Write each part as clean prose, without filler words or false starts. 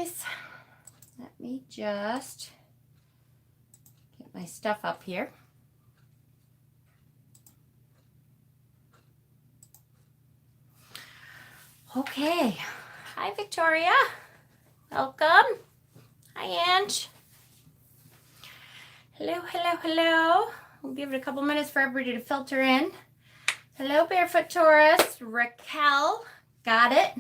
guys. Let me just get my stuff up here. Okay. Hi, Victoria. Welcome. Hi, Ange. Hello, hello, hello. We'll give it a couple minutes for everybody to filter in. Hello, Barefoot Taurus. Raquel. Got it.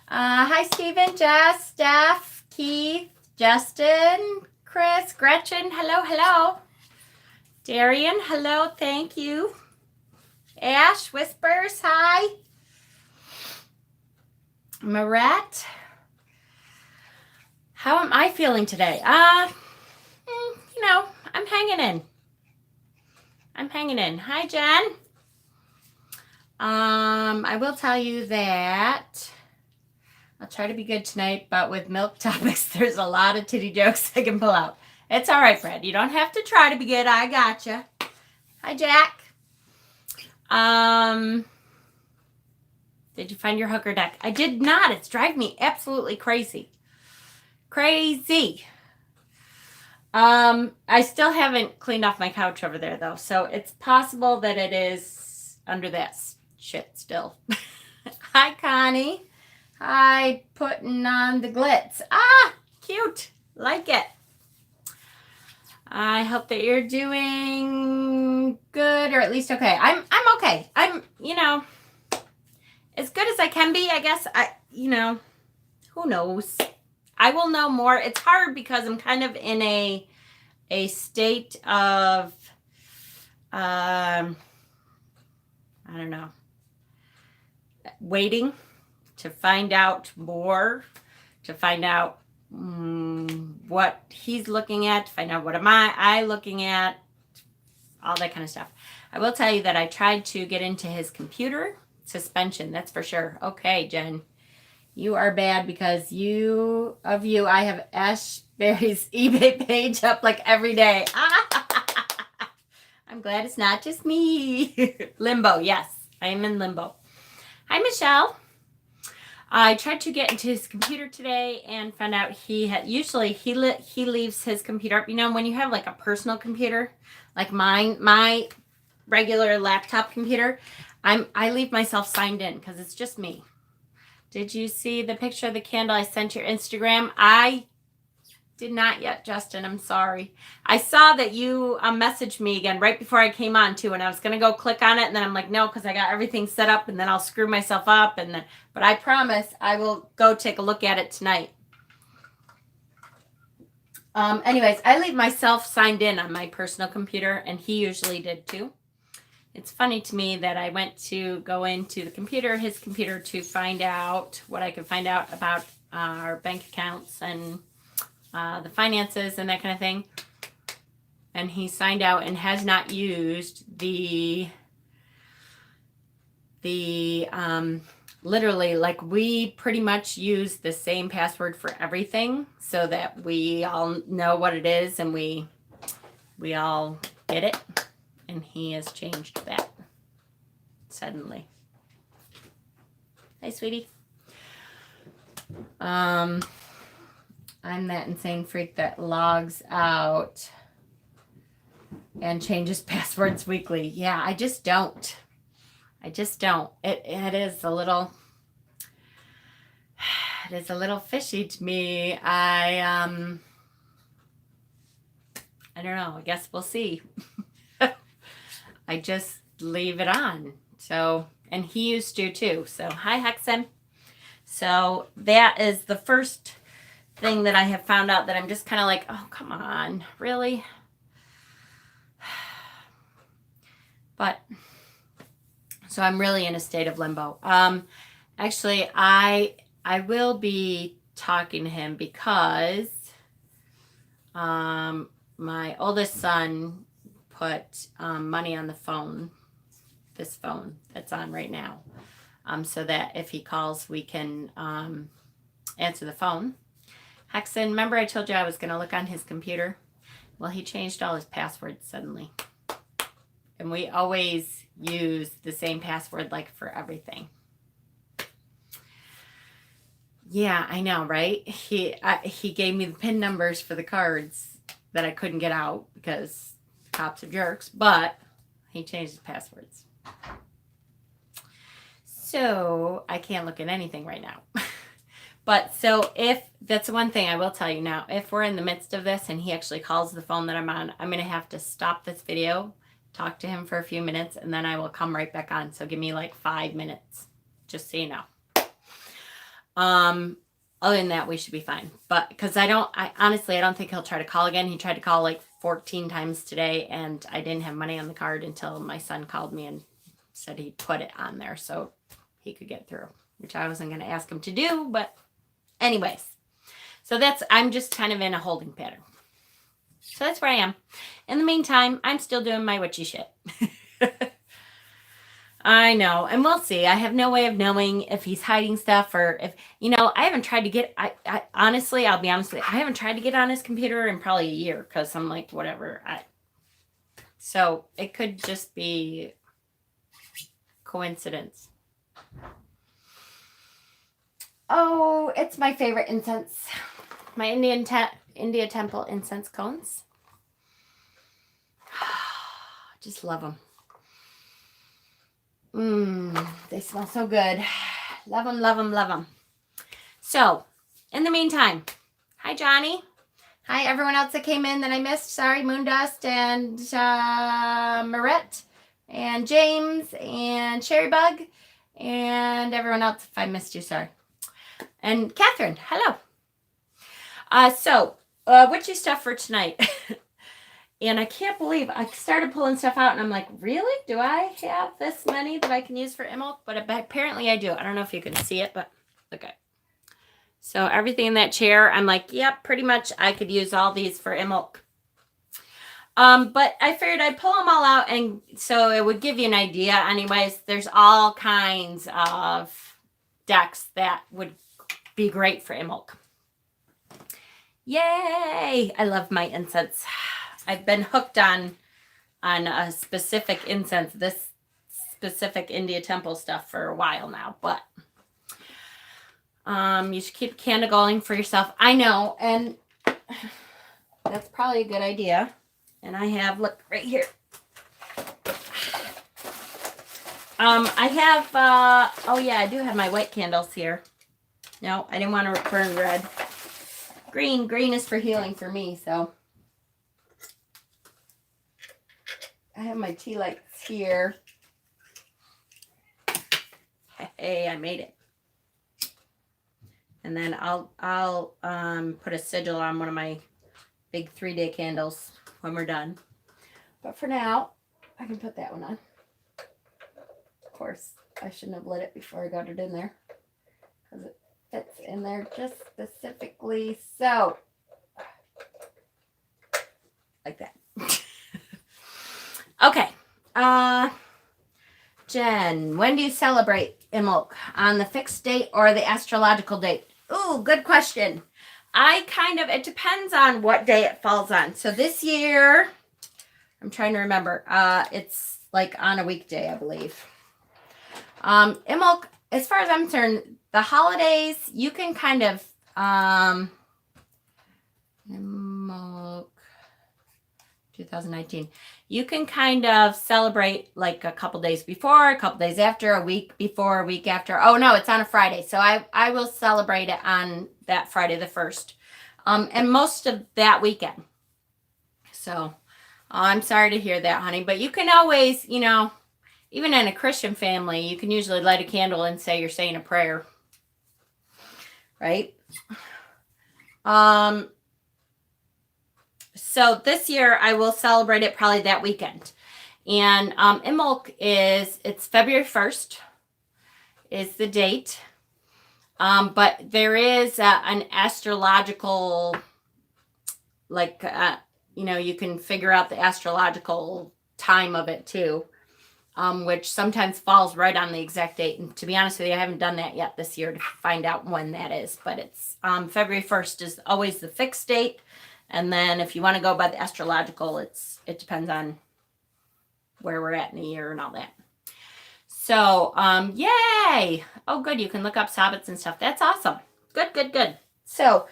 Hi, Stephen, Jess, Steph, Keith, Justin, Chris, Gretchen. Hello, hello. Darian, hello. Thank you. Ash, Whispers. Hi. Marat. How am I feeling today? You know, I'm hanging in. I'm hanging in. Hi, Jen. I will tell you that I'll try to be good tonight, but with milk topics, there's a lot of titty jokes I can pull out. It's all right, Fred. You don't have to try to be good. I gotcha. Hi, Jack. Did you find your hooker deck? I did not. It's driving me absolutely crazy. Crazy. I still haven't cleaned off my couch over there, though, so it's possible that it is under that shit still. Hi, Connie. Hi, putting on the glitz. Ah, cute. Like it. I hope that you're doing good, or at least okay. I'm okay. I'm, you know, as good as I can be, I guess. Who knows? I will know more. It's hard because I'm kind of in a state of, I don't know, waiting to find out more, to find out what he's looking at, to find out what am I looking at, all that kind of stuff. I will tell you that I tried to get into his computer suspension, that's for sure. Okay, Jen, you are bad because I have Ashberry's eBay page up like every day. I'm glad it's not just me. Limbo, yes, I am in limbo. Hi, Michelle. I tried to get into his computer today and found out he leaves his computer up. You know, when you have like a personal computer, like mine, my regular laptop computer, I leave myself signed in because it's just me. Did you see the picture of the candle I sent your Instagram? I did not yet, Justin. I'm sorry. I saw that you messaged me again right before I came on too, and I was going to go click on it, and then I'm like, no, because I got everything set up, and then I'll screw myself up. But I promise I will go take a look at it tonight. Anyways, I leave myself signed in on my personal computer, and he usually did too. It's funny to me that I went to go into his computer, to find out what I could find out about our bank accounts and the finances and that kind of thing. And he signed out and has not used the literally, like, we pretty much use the same password for everything so that we all know what it is and we all get it. And he has changed that suddenly. Hi, sweetie. I'm that insane freak that logs out and changes passwords weekly. Yeah, I just don't. It is a little fishy to me. I don't know. I guess we'll see. I just leave it on. So, and he used to too. So, hi, Hexen. So that is the first thing that I have found out that I'm just kind of like, oh, come on, really? But, so I'm really in a state of limbo. Actually, I will be talking to him because my oldest son put money on the phone, this phone that's on right now, so that if he calls, we can answer the phone. Hexen, remember I told you I was going to look on his computer? Well, he changed all his passwords suddenly. And we always use the same password, like, for everything. Yeah, I know, right? He gave me the PIN numbers for the cards that I couldn't get out because cops are jerks, but he changed his passwords. So I can't look at anything right now. But so if that's one thing I will tell you now, if we're in the midst of this and he actually calls the phone that I'm on, I'm going to have to stop this video, talk to him for a few minutes, and then I will come right back on. So give me like 5 minutes, just so you know. Other than that, we should be fine. But because honestly, I don't think he'll try to call again. He tried to call like 14 times today, and I didn't have money on the card until my son called me and said he put it on there so he could get through, which I wasn't going to ask him to do, but anyways. So I'm just kind of in a holding pattern. So that's where I am. In the meantime, I'm still doing my witchy shit. I know, and we'll see. I have no way of knowing if he's hiding stuff or if, I haven't tried to get, honestly, I'll be honest with you, I haven't tried to get on his computer in probably a year because I'm like, whatever. So it could just be coincidence. Oh, it's my favorite incense. My India Temple incense cones. Just love them. They smell so good. Love them, love them, love them. So, in the meantime, hi Johnny. Hi everyone else that came in that I missed. Sorry, Moondust and Marette and James and Cherrybug and everyone else. If I missed you, sorry. And Catherine, hello. So, witchy stuff for tonight. And I can't believe I started pulling stuff out and I'm like, really? Do I have this many that I can use for Imbolc? But apparently I do. I don't know if you can see it, but look at. So everything in that chair, I'm like, yep, pretty much I could use all these for Imbolc. But I figured I'd pull them all out and so it would give you an idea. Anyways, there's all kinds of decks that would be great for Imbolc. Yay! I love my incense. I've been hooked on a specific incense, this specific India Temple stuff for a while now, but you should keep candle going for yourself. I know, and that's probably a good idea. And I have, look, right here. I have, oh yeah, I do have my white candles here. No, I didn't want to burn red. Green is for healing for me, so. I have my tea lights here. Hey, I made it. And then I'll put a sigil on one of my big 3-day candles when we're done. But for now, I can put that one on. Of course, I shouldn't have lit it before I got it in there because it fits in there just specifically so. Like that. Okay. Jen, when do you celebrate Imbolc? On the fixed date or the astrological date? Ooh, good question. It depends on what day it falls on. So this year, I'm trying to remember. It's like on a weekday, I believe. Imbolc, as far as I'm concerned, the holidays, you can kind of, Imbolc 2019. You can kind of celebrate like a couple days before, a couple days after, a week before, a week after. Oh no, it's on a Friday. So I will celebrate it on that Friday the 1st. And most of that weekend. So I'm sorry to hear that, honey. But you can always, even in a Christian family, you can usually light a candle and say you're saying a prayer. Right? So this year I will celebrate it probably that weekend. And Imbolc it's February 1st is the date. But there is an astrological, you can figure out the astrological time of it too, which sometimes falls right on the exact date. And to be honest with you, I haven't done that yet this year to find out when that is. But it's February 1st is always the fixed date. And then if you want to go by the astrological, it depends on where we're at in the year and all that. So, yay! Oh, good. You can look up Sabbats and stuff. That's awesome. Good, good, good. So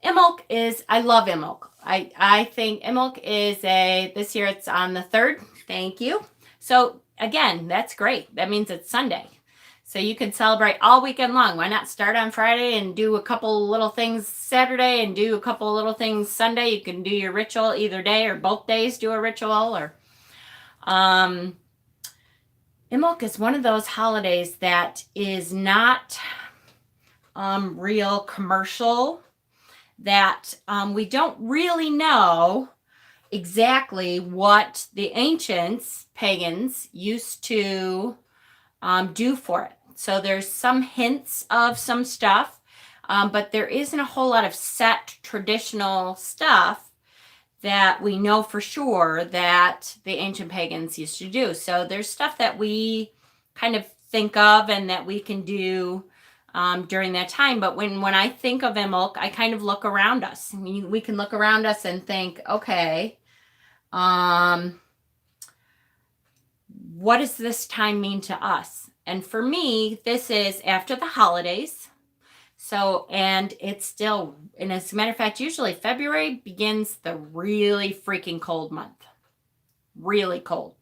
Imbolc is, I love Imbolc. I think Imbolc is this year it's on the 3rd. Thank you. So again, that's great. That means it's Sunday. So you can celebrate all weekend long. Why not start on Friday and do a couple little things Saturday and do a couple little things Sunday? You can do your ritual either day or both days do a ritual. Or Imbolc is one of those holidays that is not real commercial, that we don't really know exactly what the ancients, pagans, used to do for it. So there's some hints of some stuff, but there isn't a whole lot of set traditional stuff that we know for sure that the ancient pagans used to do. So there's stuff that we kind of think of and that we can do during that time. But when I think of Imbolc, I kind of look around us. I mean, we can look around us and think, okay, what does this time mean to us? And for me, this is after the holidays. So, and it's still, and as a matter of fact, usually February begins the really freaking cold month. Really cold.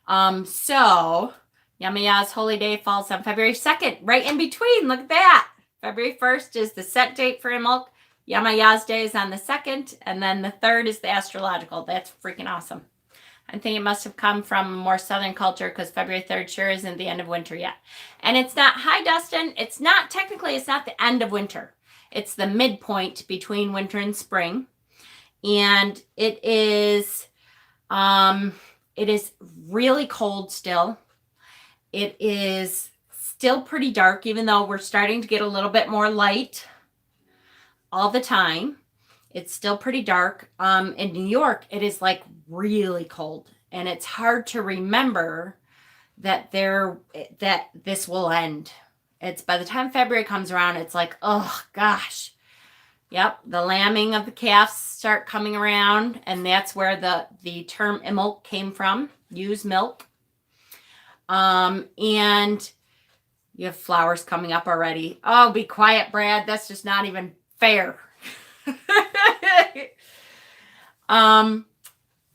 So Yamaya's holy day falls on February 2nd, right in between. Look at that. February 1st is the set date for Imbolc. Yamaya's day is on the 2nd, and then the 3rd is the astrological. That's freaking awesome. I think it must have come from a more southern culture because February 3rd sure isn't the end of winter yet. And it's not, hi Dustin, it's not the end of winter. It's the midpoint between winter and spring. And it is really cold still. It is still pretty dark, even though we're starting to get a little bit more light all the time. It's still pretty dark. In New York, it is like really cold, and it's hard to remember that this will end. It's by the time February comes around, it's like, oh gosh. Yep, the lambing of the calves start coming around, and that's where the term Imbolc came from. Use milk. And you have flowers coming up already. Oh, be quiet, Brad. That's just not even fair.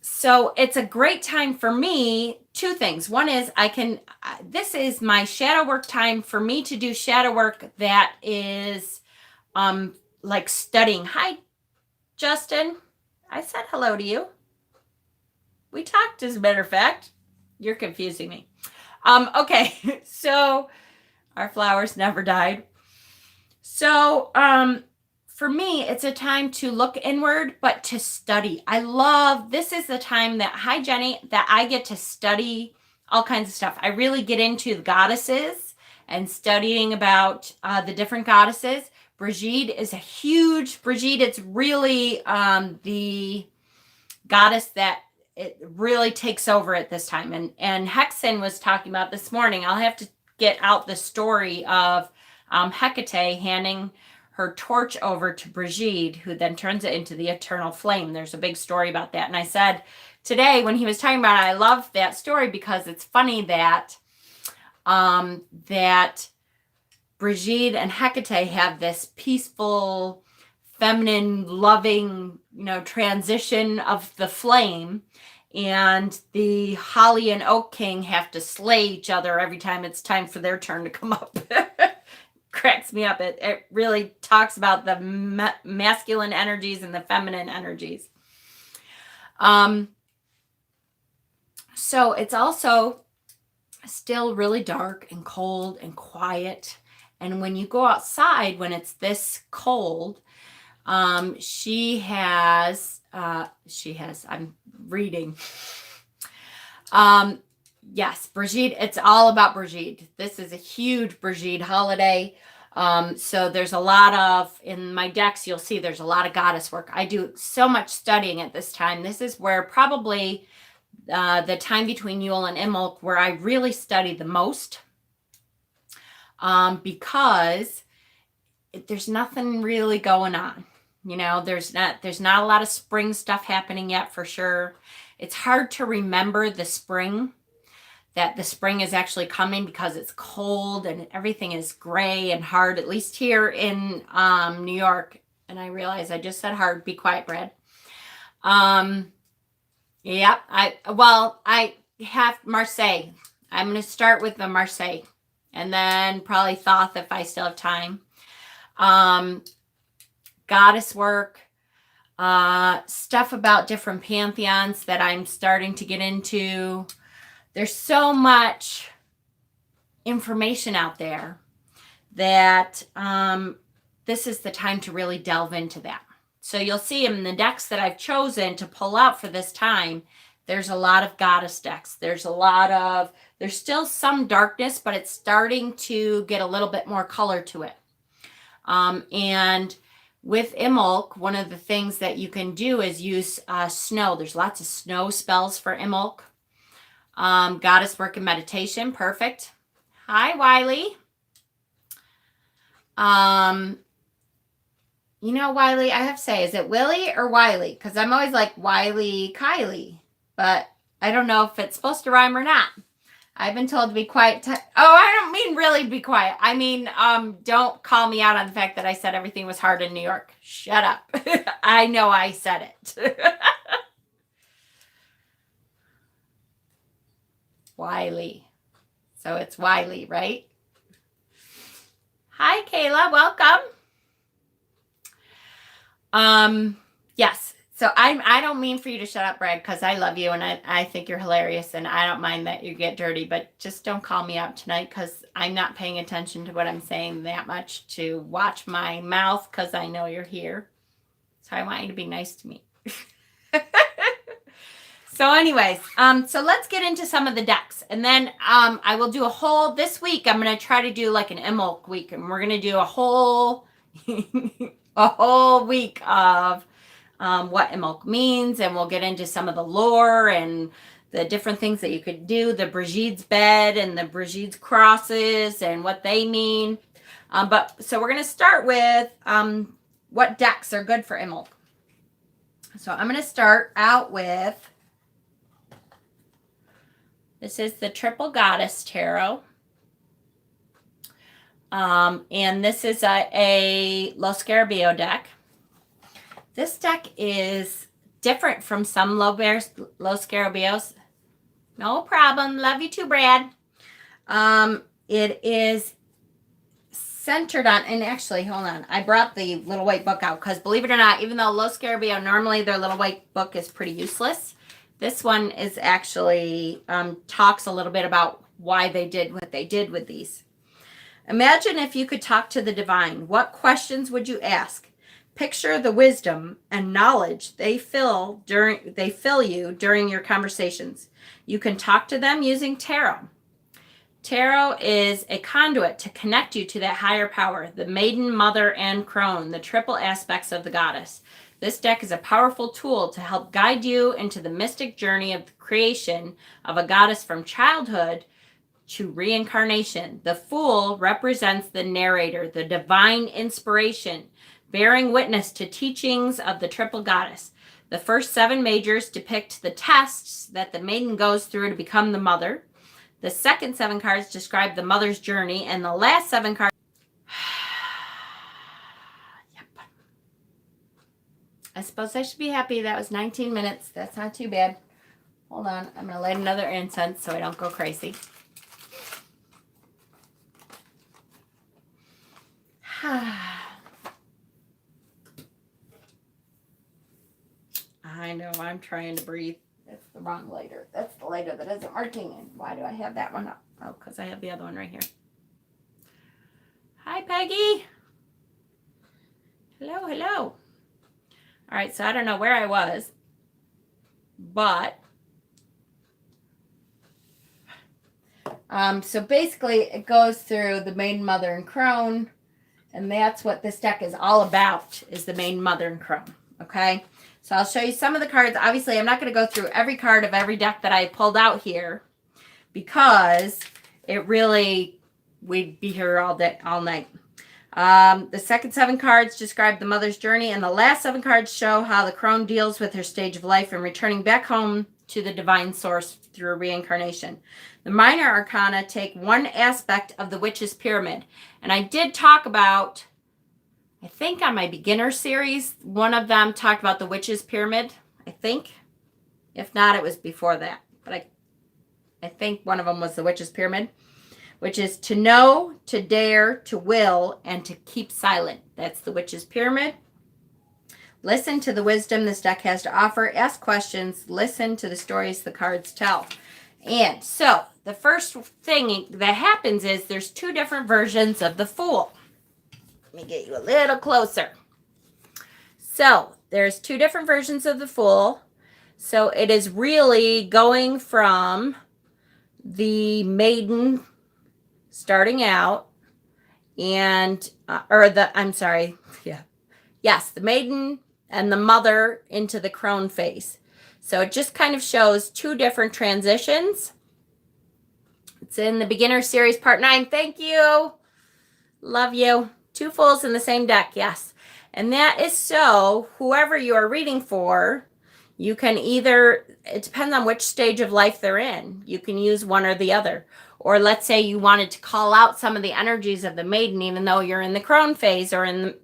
So it's a great time for me. 2 things. One is this is my shadow work time for me to do shadow work that is, like studying. Hi, Justin. I said hello to you. We talked, as a matter of fact. You're confusing me. Okay. So our flowers never died. So, for me, it's a time to look inward, but to study. This is the time that, hi Jenny, that I get to study all kinds of stuff. I really get into the goddesses and studying about the different goddesses. Brigitte is it's really the goddess that it really takes over at this time. And Hexen was talking about this morning. I'll have to get out the story of Hecate handing her torch over to Brigitte, who then turns it into the eternal flame. There's a big story about that. And I said today when he was talking about it, I love that story because it's funny that that Brigitte and Hecate have this peaceful, feminine, loving, transition of the flame. And the Holly and Oak King have to slay each other every time it's time for their turn to come up. Cracks me up. It really talks about the masculine energies and the feminine energies. So it's also still really dark and cold and quiet. And when you go outside, when it's this cold, she has, I'm reading. Yes, Brigitte, it's all about Brigitte. This is a huge Brigitte holiday. So there's a lot of, in my decks, you'll see there's a lot of goddess work. I do so much studying at this time. This is where probably the time between Yule and Imbolc where I really study the most. Because there's nothing really going on. There's not a lot of spring stuff happening yet for sure. It's hard to remember the spring. that the spring is actually coming because it's cold and everything is gray and hard, at least here in New York. And I realize I just said hard. Be quiet, Brad. Yep. I have Marseille. I'm going to start with the Marseille and then probably Thoth if I still have time. Goddess work, stuff about different pantheons that I'm starting to get into. There's so much information out there that this is the time to really delve into that. So you'll see in the decks that I've chosen to pull out for this time, there's a lot of goddess decks. There's still some darkness, but it's starting to get a little bit more color to it. And with Imbolc, one of the things that you can do is use snow. There's lots of snow spells for Imbolc. Goddess work and meditation. Perfect. Hi, Wiley. You know, Wiley, I have to say, is it Willie or Wiley? Because I'm always like Wiley Kylie, but I don't know if it's supposed to rhyme or not. I've been told to be quiet. I don't mean really be quiet. I mean, don't call me out on the fact that I said everything was hard in New York. Shut up. I know I said it. Wiley. So it's Wiley, right? Hi, Kayla. Welcome. Yes. So I don't mean for you to shut up, Brad, because I love you and I think you're hilarious and I don't mind that you get dirty, but just don't call me out tonight because I'm not paying attention to what I'm saying that much to watch my mouth because I know you're here. So I want you to be nice to me. So anyways, so let's get into some of the decks. And then I will do this week, I'm going to try to do like an Imbolc week. And we're going to do a whole week of what Imbolc means. And we'll get into some of the lore and the different things that you could do. The Brigid's bed and the Brigid's crosses and what they mean. So we're going to start with what decks are good for Imbolc. So I'm going to start out with... This is the Triple Goddess Tarot. And this is a Lo Scarabeo deck. This deck is different from some Lo Scarabeos. No problem. Love you too, Brad. It is centered on, and actually, hold on. I brought the little white book out because believe it or not, even though Lo Scarabeo, normally their little white book is pretty useless, this one is actually talks a little bit about why they did what they did with these. Imagine if you could talk to the divine. What questions would you ask? Picture the wisdom and knowledge they fill you during your conversations. You can talk to them using tarot. Tarot is a conduit to connect you to that higher power, the maiden, mother, and crone, the triple aspects of the goddess. This deck is a powerful tool to help guide you into the mystic journey of the creation of a goddess from childhood to reincarnation. The Fool represents the narrator, the divine inspiration, bearing witness to teachings of the triple goddess. The first 7 majors depict the tests that the maiden goes through to become the mother. The second 7 cards describe the mother's journey, and the last 7 cards... I suppose I should be happy. That was 19 minutes. That's not too bad. Hold on. I'm going to light another incense so I don't go crazy. I know. I'm trying to breathe. That's the wrong lighter. That's the lighter that isn't working. And why do I have that one up? Oh, because I have the other one right here. Hi, Peggy. Hello, hello. All right, so I don't know where I was, but so basically it goes through the maiden, mother, and crone, and that's what this deck is all about, is the maiden, mother, and crone, okay? So I'll show you some of the cards. Obviously, I'm not going to go through every card of every deck that I pulled out here because it really, we'd be here all day, all night. The second 7 cards describe the mother's journey, and the last 7 cards show how the crone deals with her stage of life and returning back home to the divine source through reincarnation. The minor arcana take one aspect of the witch's pyramid. And I did talk about, I think on my beginner series, one of them talked about the witch's pyramid, I think. If not, it was before that. But I think one of them was the witch's pyramid, which is to know, to dare, to will, and to keep silent. That's the witch's pyramid. Listen to the wisdom this deck has to offer. Ask questions. Listen to the stories the cards tell. And so the first thing that happens is there's two different versions of the Fool. Let me get you a little closer. So there's two different versions of the Fool. So it is really going from the maiden starting out and, Yes, the maiden and the mother into the crone face. So it just kind of shows two different transitions. It's in the beginner series part 9. Thank you. Love you. Two Fools in the same deck. Yes. And that is so whoever you are reading for, you can either, it depends on which stage of life they're in. You can use one or the other. Or let's say you wanted to call out some of the energies of the maiden, even though you're in the crone phase or in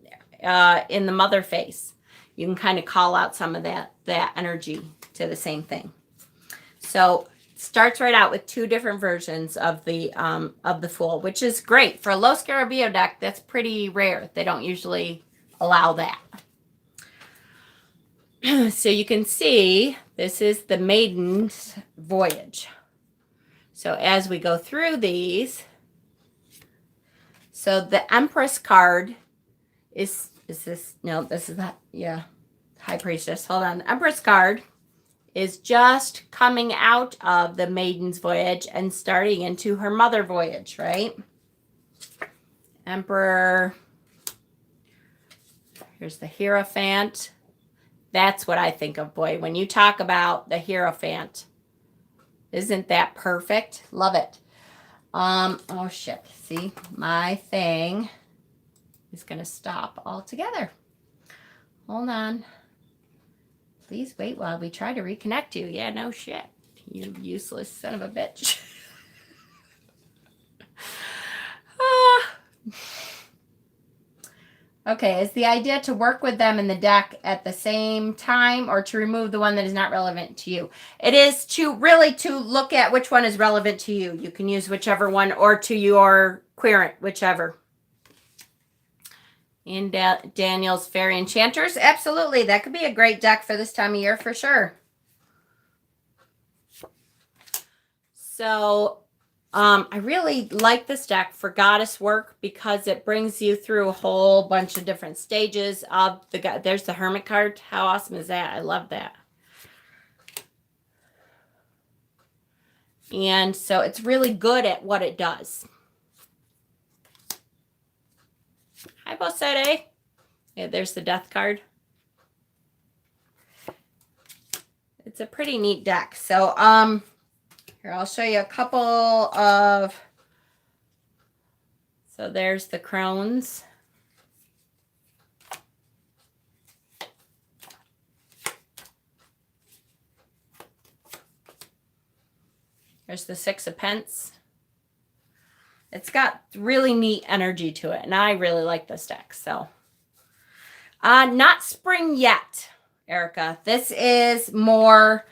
the mother phase. You can kind of call out some of that energy to the same thing. So it starts right out with two different versions of the Fool, which is great. For a low Scarabeo deck, that's pretty rare. They don't usually allow that. So you can see this is the maiden's voyage. So as we go through these, so the Empress card is this, no, this is that, yeah, High Priestess. Hold on. The Empress card is just coming out of the maiden's voyage and starting into her mother voyage, right? Emperor. Here's the Hierophant. That's what I think of, boy. When you talk about the Hierophant, isn't that perfect? Love it. Oh shit. See, my thing is going to stop altogether. Hold on. Please wait while we try to reconnect you. Yeah, no shit. You useless son of a bitch. Okay, is the idea to work with them in the deck at the same time or to remove the one that is not relevant to you? It is to really to look at which one is relevant to you. You can use whichever one or to your querent, whichever. In Daniel's Fairy Enchanters. Absolutely. That could be a great deck for this time of year for sure. So I really like this deck for goddess work because it brings you through a whole bunch of different stages of the, there's the Hermit card. How awesome is that? I love that. And so it's really good at what it does. Hi, Bosede. Yeah, there's the Death card. It's a pretty neat deck. So, here, I'll show you a couple of, so there's the crones. There's the Six of Pence. It's got really neat energy to it, and I really like this deck. So, not spring yet, Erica. This is more,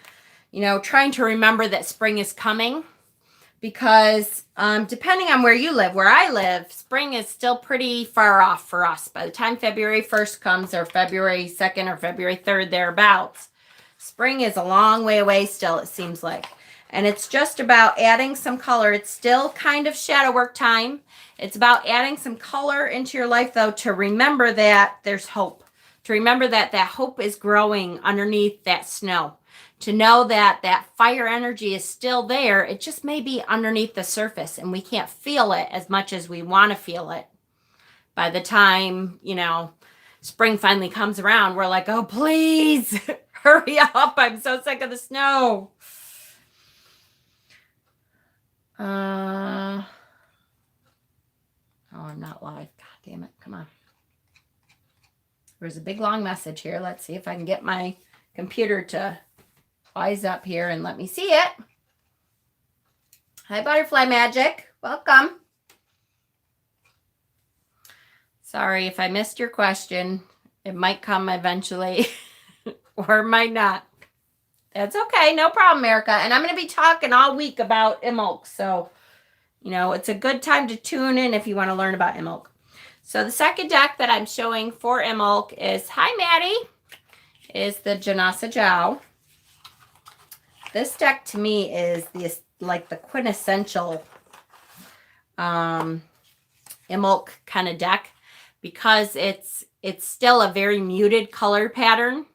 you know, trying to remember that spring is coming because depending on where you live, where I live, spring is still pretty far off for us. By the time February 1st comes or February 2nd or February 3rd, thereabouts, spring is a long way away still, it seems like. And it's just about adding some color. It's still kind of shadow work time. It's about adding some color into your life, though, to remember that there's hope. To remember that that hope is growing underneath that snow. To know that that fire energy is still there. It just may be underneath the surface, and we can't feel it as much as we want to feel it. By the time, you know, spring finally comes around, we're like, oh, please, hurry up. I'm so sick of the snow. Oh, I'm not live. God damn it. Come on. There's a big long message here. Let's see if I can get my computer to toys up here and let me see it. Hi, Butterfly Magic. Welcome. Sorry if I missed your question. It might come eventually or might not. That's okay. No problem, Erica. And I'm going to be talking all week about Imbolc. So, you know, it's a good time to tune in if you want to learn about Imbolc. So the second deck that I'm showing for Imbolc is, hi, Maddie, is the Janessa Joe. This deck to me is like the quintessential Imbolc kind of deck, because it's still a very muted color pattern,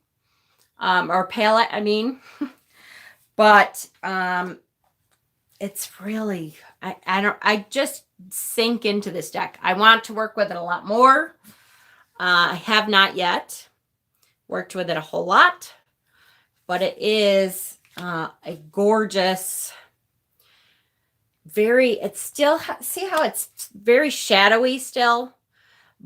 or palette, I mean. But it's really, I just sink into this deck. I want to work with it a lot more. I have not yet worked with it a whole lot, but it is a gorgeous, it's still, see how it's very shadowy still,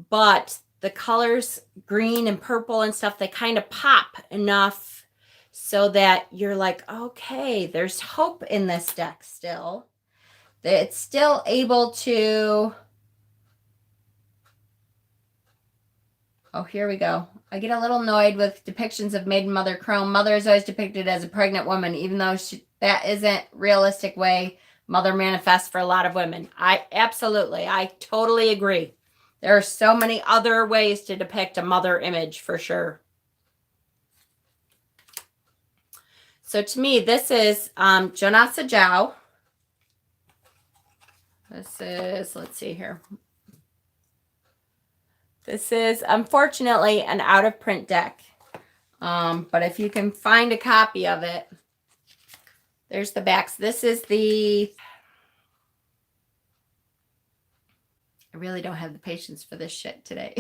but the colors, green and purple and stuff, they kind of pop enough so that you're like, okay, there's hope in this deck still. It's still able to, oh, here we go. I get a little annoyed with depictions of Maiden Mother Chrome. Mother is always depicted as a pregnant woman, even though that isn't realistic way Mother manifests for a lot of women. I totally agree. There are so many other ways to depict a mother image for sure. So to me, this is Janessa Joe. This is, let's see here. This is unfortunately an out of print deck. But if you can find a copy of it, there's the backs. This is I really don't have the patience for this shit today.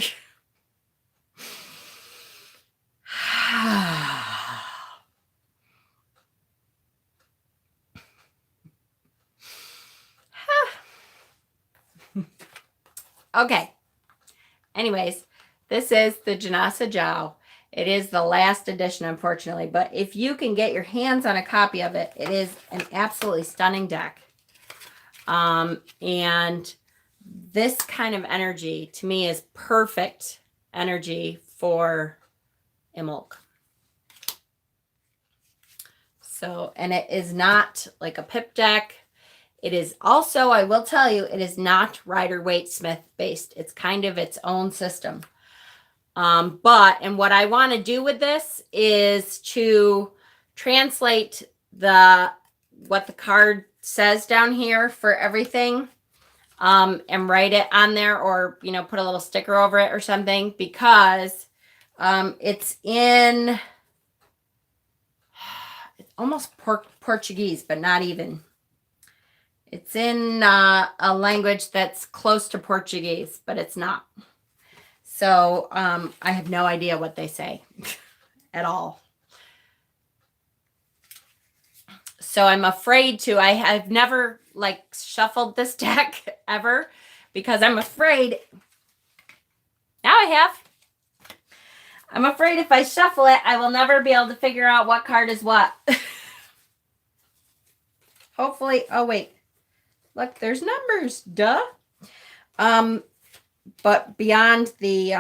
Okay. Anyways, this is the Janessa Joe. It is the last edition, unfortunately. But if you can get your hands on a copy of it, it is an absolutely stunning deck. And this kind of energy, to me, is perfect energy for Imbolc. So, and it is not like a pip deck. It is also, I will tell you, it is not Rider-Waite Smith based. It's kind of its own system. And what I want to do with this is to translate what the card says down here for everything, and write it on there, or, you know, put a little sticker over it or something, because it's almost Portuguese, but not even. It's in a language that's close to Portuguese, but it's not. So I have no idea what they say at all. So I'm afraid to, I've never like shuffled this deck ever, because I'm afraid, now I have. I'm afraid if I shuffle it, I will never be able to figure out what card is what. Hopefully, oh wait, look, there's numbers, duh. But beyond the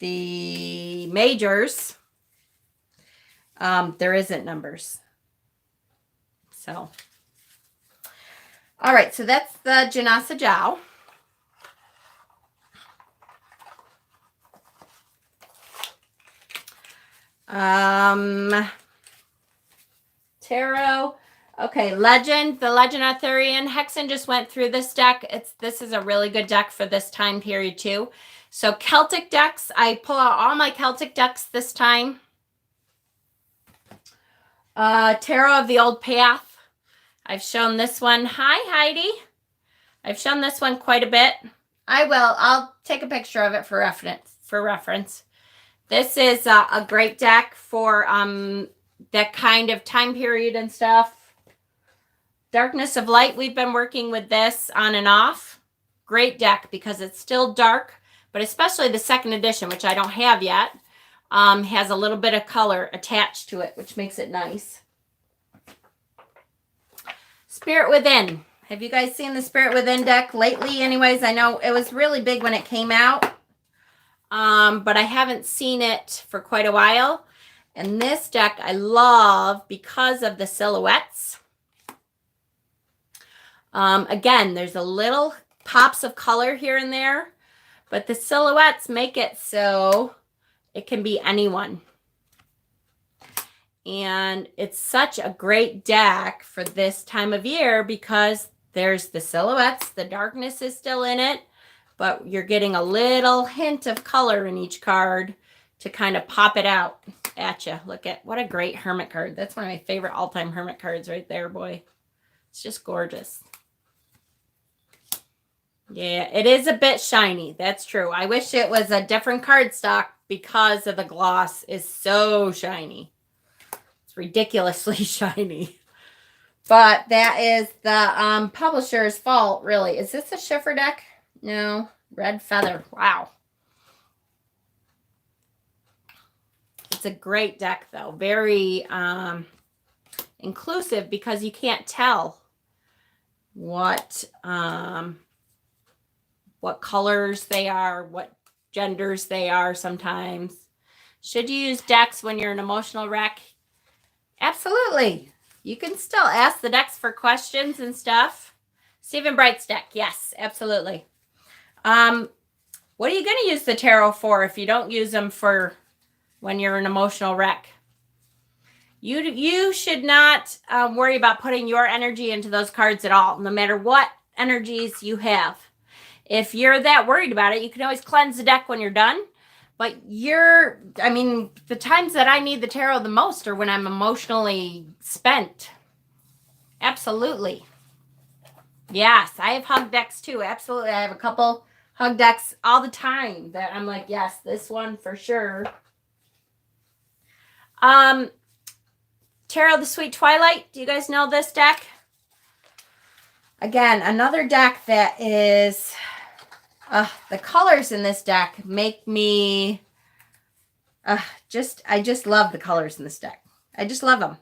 majors, there isn't numbers. So, all right, so that's the Janessa Joe. Tarot. Okay, Legend, the Legend Arthurian. Hexen just went through this deck. This is a really good deck for this time period too. So Celtic decks, I pull out all my Celtic decks this time. Tarot of the Old Path. I've shown this one. Hi, Heidi. I've shown this one quite a bit. I'll take a picture of it for reference. This is a great deck for that kind of time period and stuff. Darkness of Light, we've been working with this on and off. Great deck because it's still dark, but especially the second edition, which I don't have yet. has a little bit of color attached to it, which makes it nice. Spirit Within. Have you guys seen the Spirit Within deck lately? Anyways, I know it was really big when it came out, but I haven't seen it for quite a while. And this deck I love because of the silhouettes. Again, there's a little pops of color here and there, but the silhouettes make it so it can be anyone. And it's such a great deck for this time of year because there's the silhouettes, the darkness is still in it, but you're getting a little hint of color in each card to kind of pop it out at you. Look at what a great hermit card. That's one of my favorite all-time hermit cards right there, boy. It's just gorgeous. Yeah, it is a bit shiny. That's true. I wish it was a different cardstock because of the gloss is so shiny. It's ridiculously shiny. But that is the publisher's fault, really. Is this a Schiffer deck? No. Red Feather. Wow. It's a great deck, though. Very inclusive because you can't tell what colors they are, what genders they are sometimes. Should you use decks when you're an emotional wreck? Absolutely. You can still ask the decks for questions and stuff. Stephen Bright's deck. Yes, absolutely. What are you going to use the tarot for if you don't use them for when you're an emotional wreck? You should not worry about putting your energy into those cards at all, no matter what energies you have. If you're that worried about it, you can always cleanse the deck when you're done. But the times that I need the tarot the most are when I'm emotionally spent. Absolutely. Yes, I have hug decks too. Absolutely. I have a couple hug decks all the time that I'm like, yes, this one for sure. Tarot the Sweet Twilight. Do you guys know this deck? Again, another deck that is... the colors in this deck make me I just love the colors in this deck. I just love them.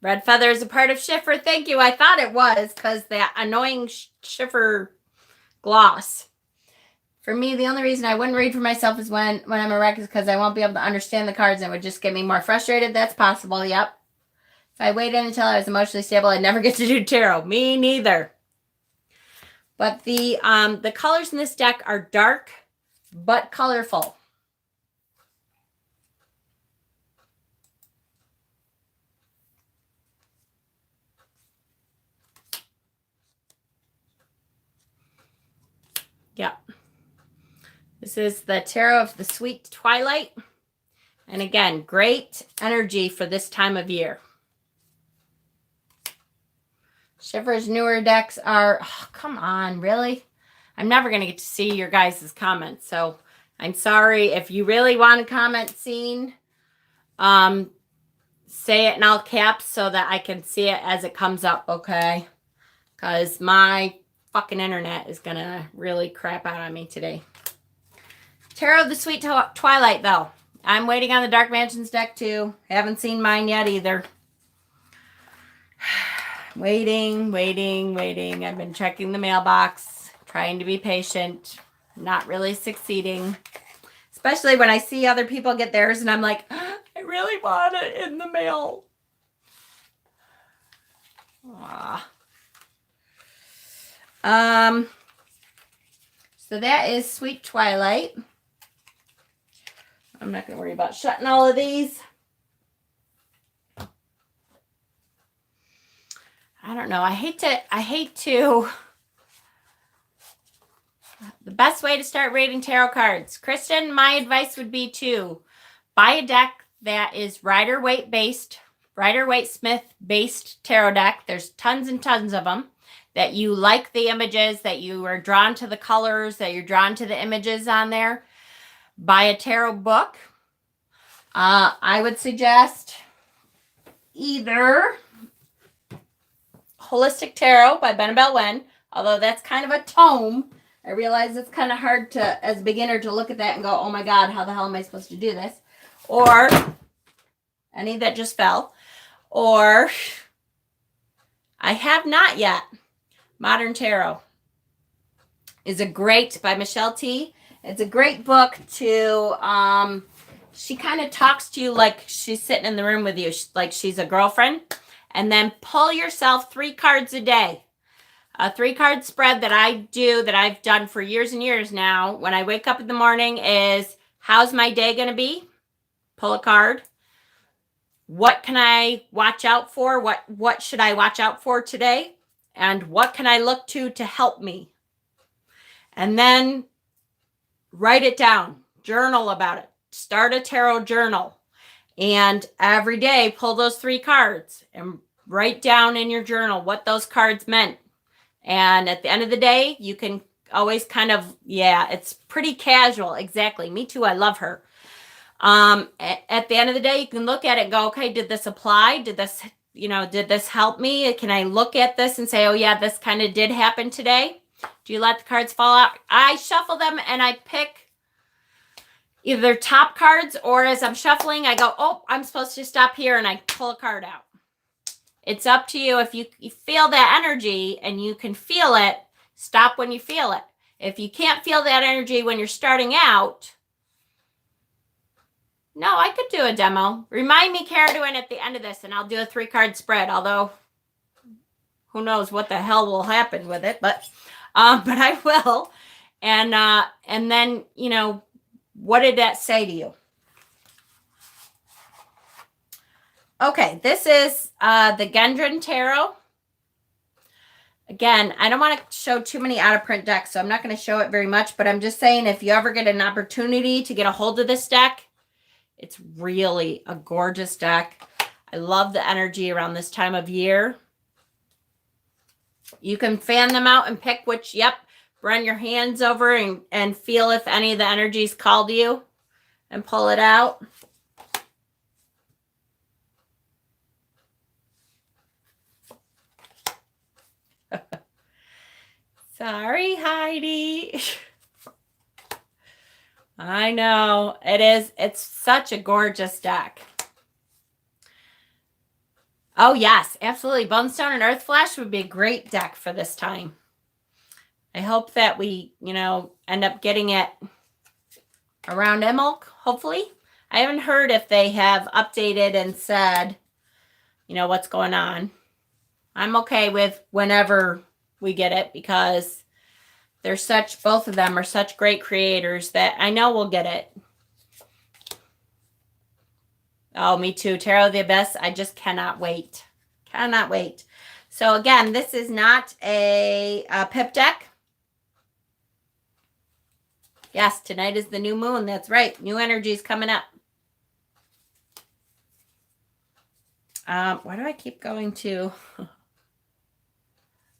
Red Feather is a part of Schiffer. Thank you. I thought it was because that annoying Schiffer gloss. For me, the only reason I wouldn't read for myself is when I'm a wreck is because I won't be able to understand the cards and it would just get me more frustrated. That's possible. Yep. If I waited until I was emotionally stable, I'd never get to do tarot. Me neither. But the colors in this deck are dark but colorful. Yep. This is the Tarot of the Sweet Twilight. And again, great energy for this time of year. Schiffer's newer decks are... Oh, come on, really? I'm never going to get to see your guys' comments, so I'm sorry. If you really want a comment seen, say it in all caps so that I can see it as it comes up, okay? Because my fucking internet is going to really crap out on me today. Tarot of the Sweet Twilight, though. I'm waiting on the Dark Mansions deck, too. Haven't seen mine yet, either. Waiting. I've been checking the mailbox, trying to be patient, not really succeeding. Especially when I see other people get theirs and I'm like, I really want it in the mail. So that is Sweet Twilight. I'm not going to worry about shutting all of these. I don't know. I hate to. The best way to start reading tarot cards. Kristen, my advice would be to buy a deck that is Rider-Waite based, Rider-Waite-Smith based tarot deck. There's tons and tons of them that you like the images, that you are drawn to the colors, that you're drawn to the images on there. Buy a tarot book. I would suggest either Holistic Tarot by Benabel Wen, although that's kind of a tome I realize it's kind of hard to, as a beginner, to look at that and go, oh my God, how the hell am I supposed to do this? Or any that just fell. Or I have not yet. Modern Tarot is a great, by Michelle T. It's a great book to, she kind of talks to you like she's sitting in the room with you, like she's a girlfriend. And then pull yourself 3 cards a day. A 3-card spread that I do, that I've done for years and years now, when I wake up in the morning is, how's my day going to be? Pull a card. What can I watch out for? What should I watch out for today? And what can I look to help me? And then write it down. Journal about it. Start a tarot journal. And every day, pull those 3 cards and write down in your journal what those cards meant. And at the end of the day, you can always kind of, yeah, it's pretty casual. Exactly. Me too. I love her. At the end of the day, you can look at it and go, okay, did this apply? Did this, did this help me? Can I look at this and say, oh yeah, this kind of did happen today? Do you let the cards fall out? I shuffle them and I pick either top cards, or as I'm shuffling, I go, oh, I'm supposed to stop here, and I pull a card out. It's up to you. If you feel that energy and you can feel it, stop when you feel it. If you can't feel that energy when you're starting out, no, I could do a demo. Remind me, Cara, at the end of this, and I'll do a 3-card spread, although who knows what the hell will happen with it, but I will. And then, what did that say to you? Okay, this is the Gendron Tarot. Again, I don't want to show too many out-of-print decks, so I'm not going to show it very much, but I'm just saying, if you ever get an opportunity to get a hold of this deck, it's really a gorgeous deck. I love the energy around this time of year. You can fan them out and pick which, run your hands over and feel if any of the energies called you and pull it out. Sorry, Heidi. I know. It is. It's such a gorgeous deck. Oh, yes. Absolutely. Bonestone and Earth Flash would be a great deck for this time. I hope that we, end up getting it around Imbolc, hopefully. I haven't heard if they have updated and said, what's going on. I'm okay with whenever we get it, because both of them are such great creators that I know we'll get it. Oh, me too. Tarot of the Abyss. I just cannot wait. Cannot wait. So again, this is not a pip deck. Yes, tonight is the new moon. That's right. New energy is coming up. Why do I keep going to...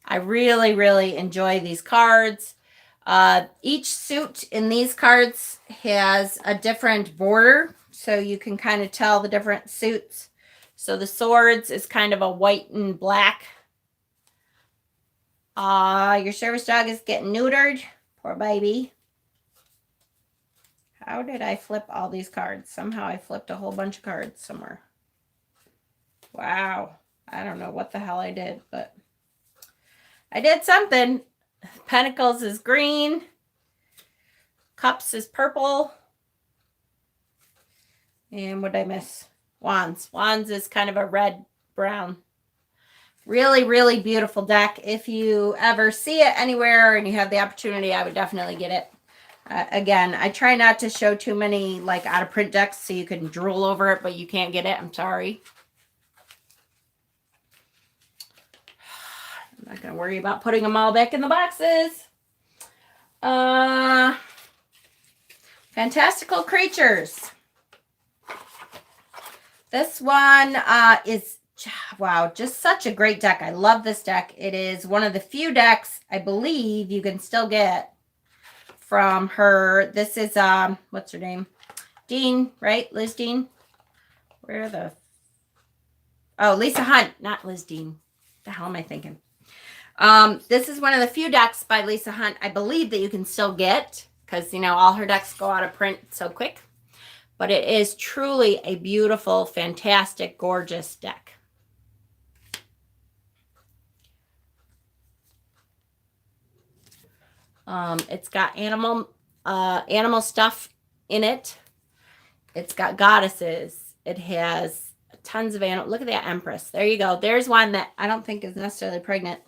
I really, really enjoy these cards. Each suit in these cards has a different border, so you can kind of tell the different suits. So the swords is kind of a white and black. Your service dog is getting neutered. Poor baby. How did I flip all these cards? Somehow I flipped a whole bunch of cards somewhere. Wow. I don't know what the hell I did, but I did something. Pentacles is green. Cups is purple. And what did I miss? Wands. Wands is kind of a red-brown. Really, really beautiful deck. If you ever see it anywhere and you have the opportunity, I would definitely get it. Again, I try not to show too many out-of-print decks so you can drool over it, but you can't get it. I'm sorry. I'm not going to worry about putting them all back in the boxes. Fantastical Creatures. This one is, wow, just such a great deck. I love this deck. It is one of the few decks I believe you can still get from her. This is, what's her name? Dean, right? Liz Dean. Where the... Oh, Lisa Hunt, not Liz Dean. The hell am I thinking? This is one of the few decks by Lisa Hunt, I believe, that you can still get because, you know, all her decks go out of print so quick. But it is truly a beautiful, fantastic, gorgeous deck. It's got animal stuff in it. It's got goddesses. It has tons of animal. Look at that Empress. There you go. There's one that I don't think is necessarily pregnant.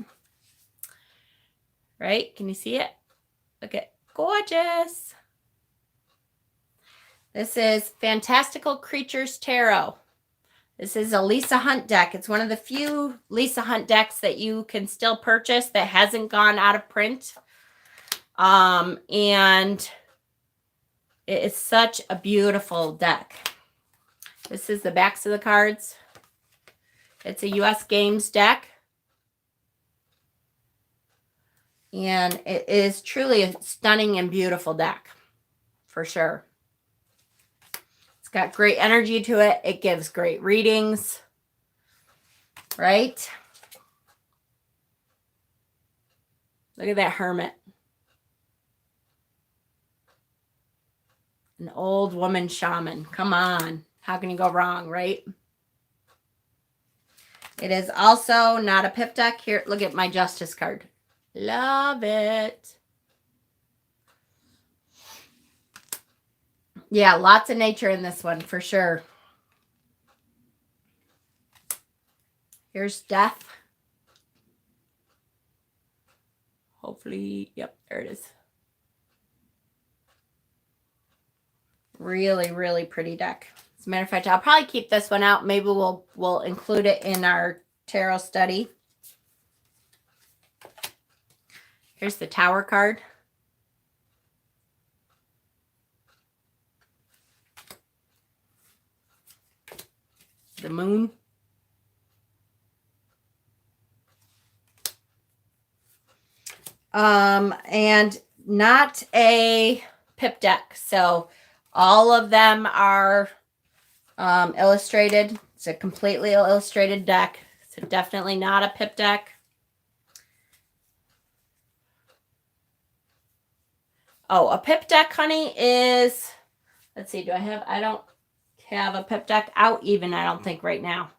Right? Can you see it? Look at gorgeous. This is Fantastical Creatures Tarot. This is a Lisa Hunt deck. It's one of the few Lisa Hunt decks that you can still purchase that hasn't gone out of print. And it is such a beautiful deck. This is the backs of the cards. It's a US Games deck. And it is truly a stunning and beautiful deck, for sure. It's got great energy to it. It gives great readings, right? Look at that Hermit. An old woman shaman. Come on. How can you go wrong, right? It is also not a pip deck. Here, look at my Justice card. Love it. Yeah, lots of nature in this one for sure. Here's Death. Hopefully, yep, there it is. Really, really pretty deck. As a matter of fact, I'll probably keep this one out. Maybe we'll include it in our tarot study. Here's the Tower card. The Moon. And not a pip deck. So all of them are illustrated. It's a completely illustrated deck. So definitely not a pip deck. Oh, a pip deck, honey, is, let's see, I don't have a pip deck out even, I don't think, right now.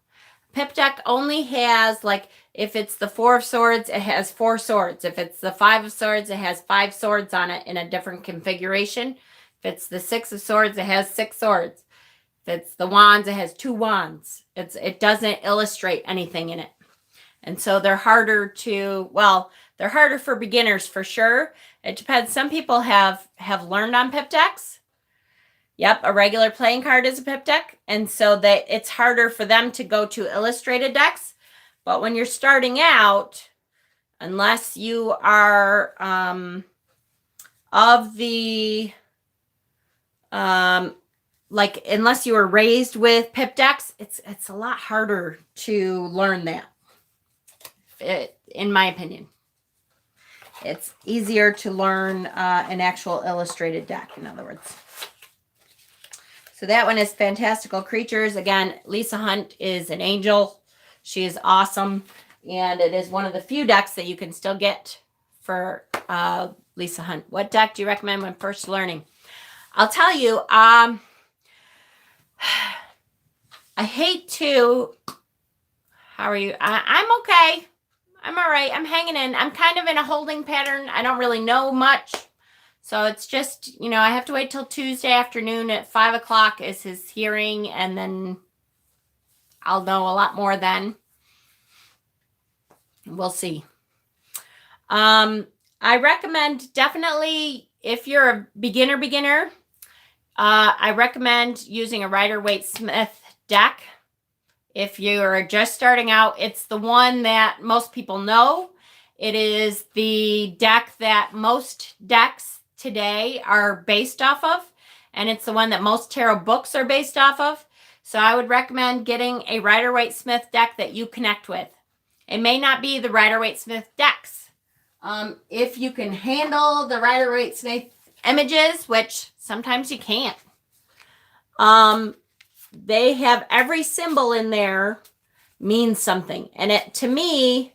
Pip deck only has, like, if it's the 4 of Swords, it has 4 swords. If it's the 5 of Swords, it has 5 swords on it in a different configuration. If it's the 6 of Swords, it has 6 swords. If it's the Wands, it has 2 wands. It doesn't illustrate anything in it. And so they're harder to, well, they're harder for beginners for sure. It depends. Some people have learned on pip decks. Yep, a regular playing card is a pip deck. And so that it's harder for them to go to illustrated decks. But when you're starting out, unless you are unless you were raised with pip decks, it's a lot harder to learn that. In my opinion. It's easier to learn an actual illustrated deck, in other words. So that one is Fantastical Creatures. Again, Lisa Hunt is an angel. She is awesome. And it is one of the few decks that you can still get for Lisa Hunt. What deck do you recommend when first learning? I'll tell you, I hate to... How are you? I'm okay. I'm all right. I'm hanging in. I'm kind of in a holding pattern. I don't really know much. So it's just, you know, I have to wait till Tuesday afternoon at 5 o'clock is his hearing. And then I'll know a lot more then. We'll see. I recommend definitely, if you're a beginner, I recommend using a Rider-Waite-Smith deck. If you're just starting out, it's the one that most people know. It is the deck that most decks today are based off of. And it's the one that most tarot books are based off of. So I would recommend getting a Rider-Waite-Smith deck that you connect with. It may not be the Rider-Waite-Smith decks. If you can handle the Rider-Waite-Smith images, which sometimes you can't. They have every symbol in there means something. And it, to me,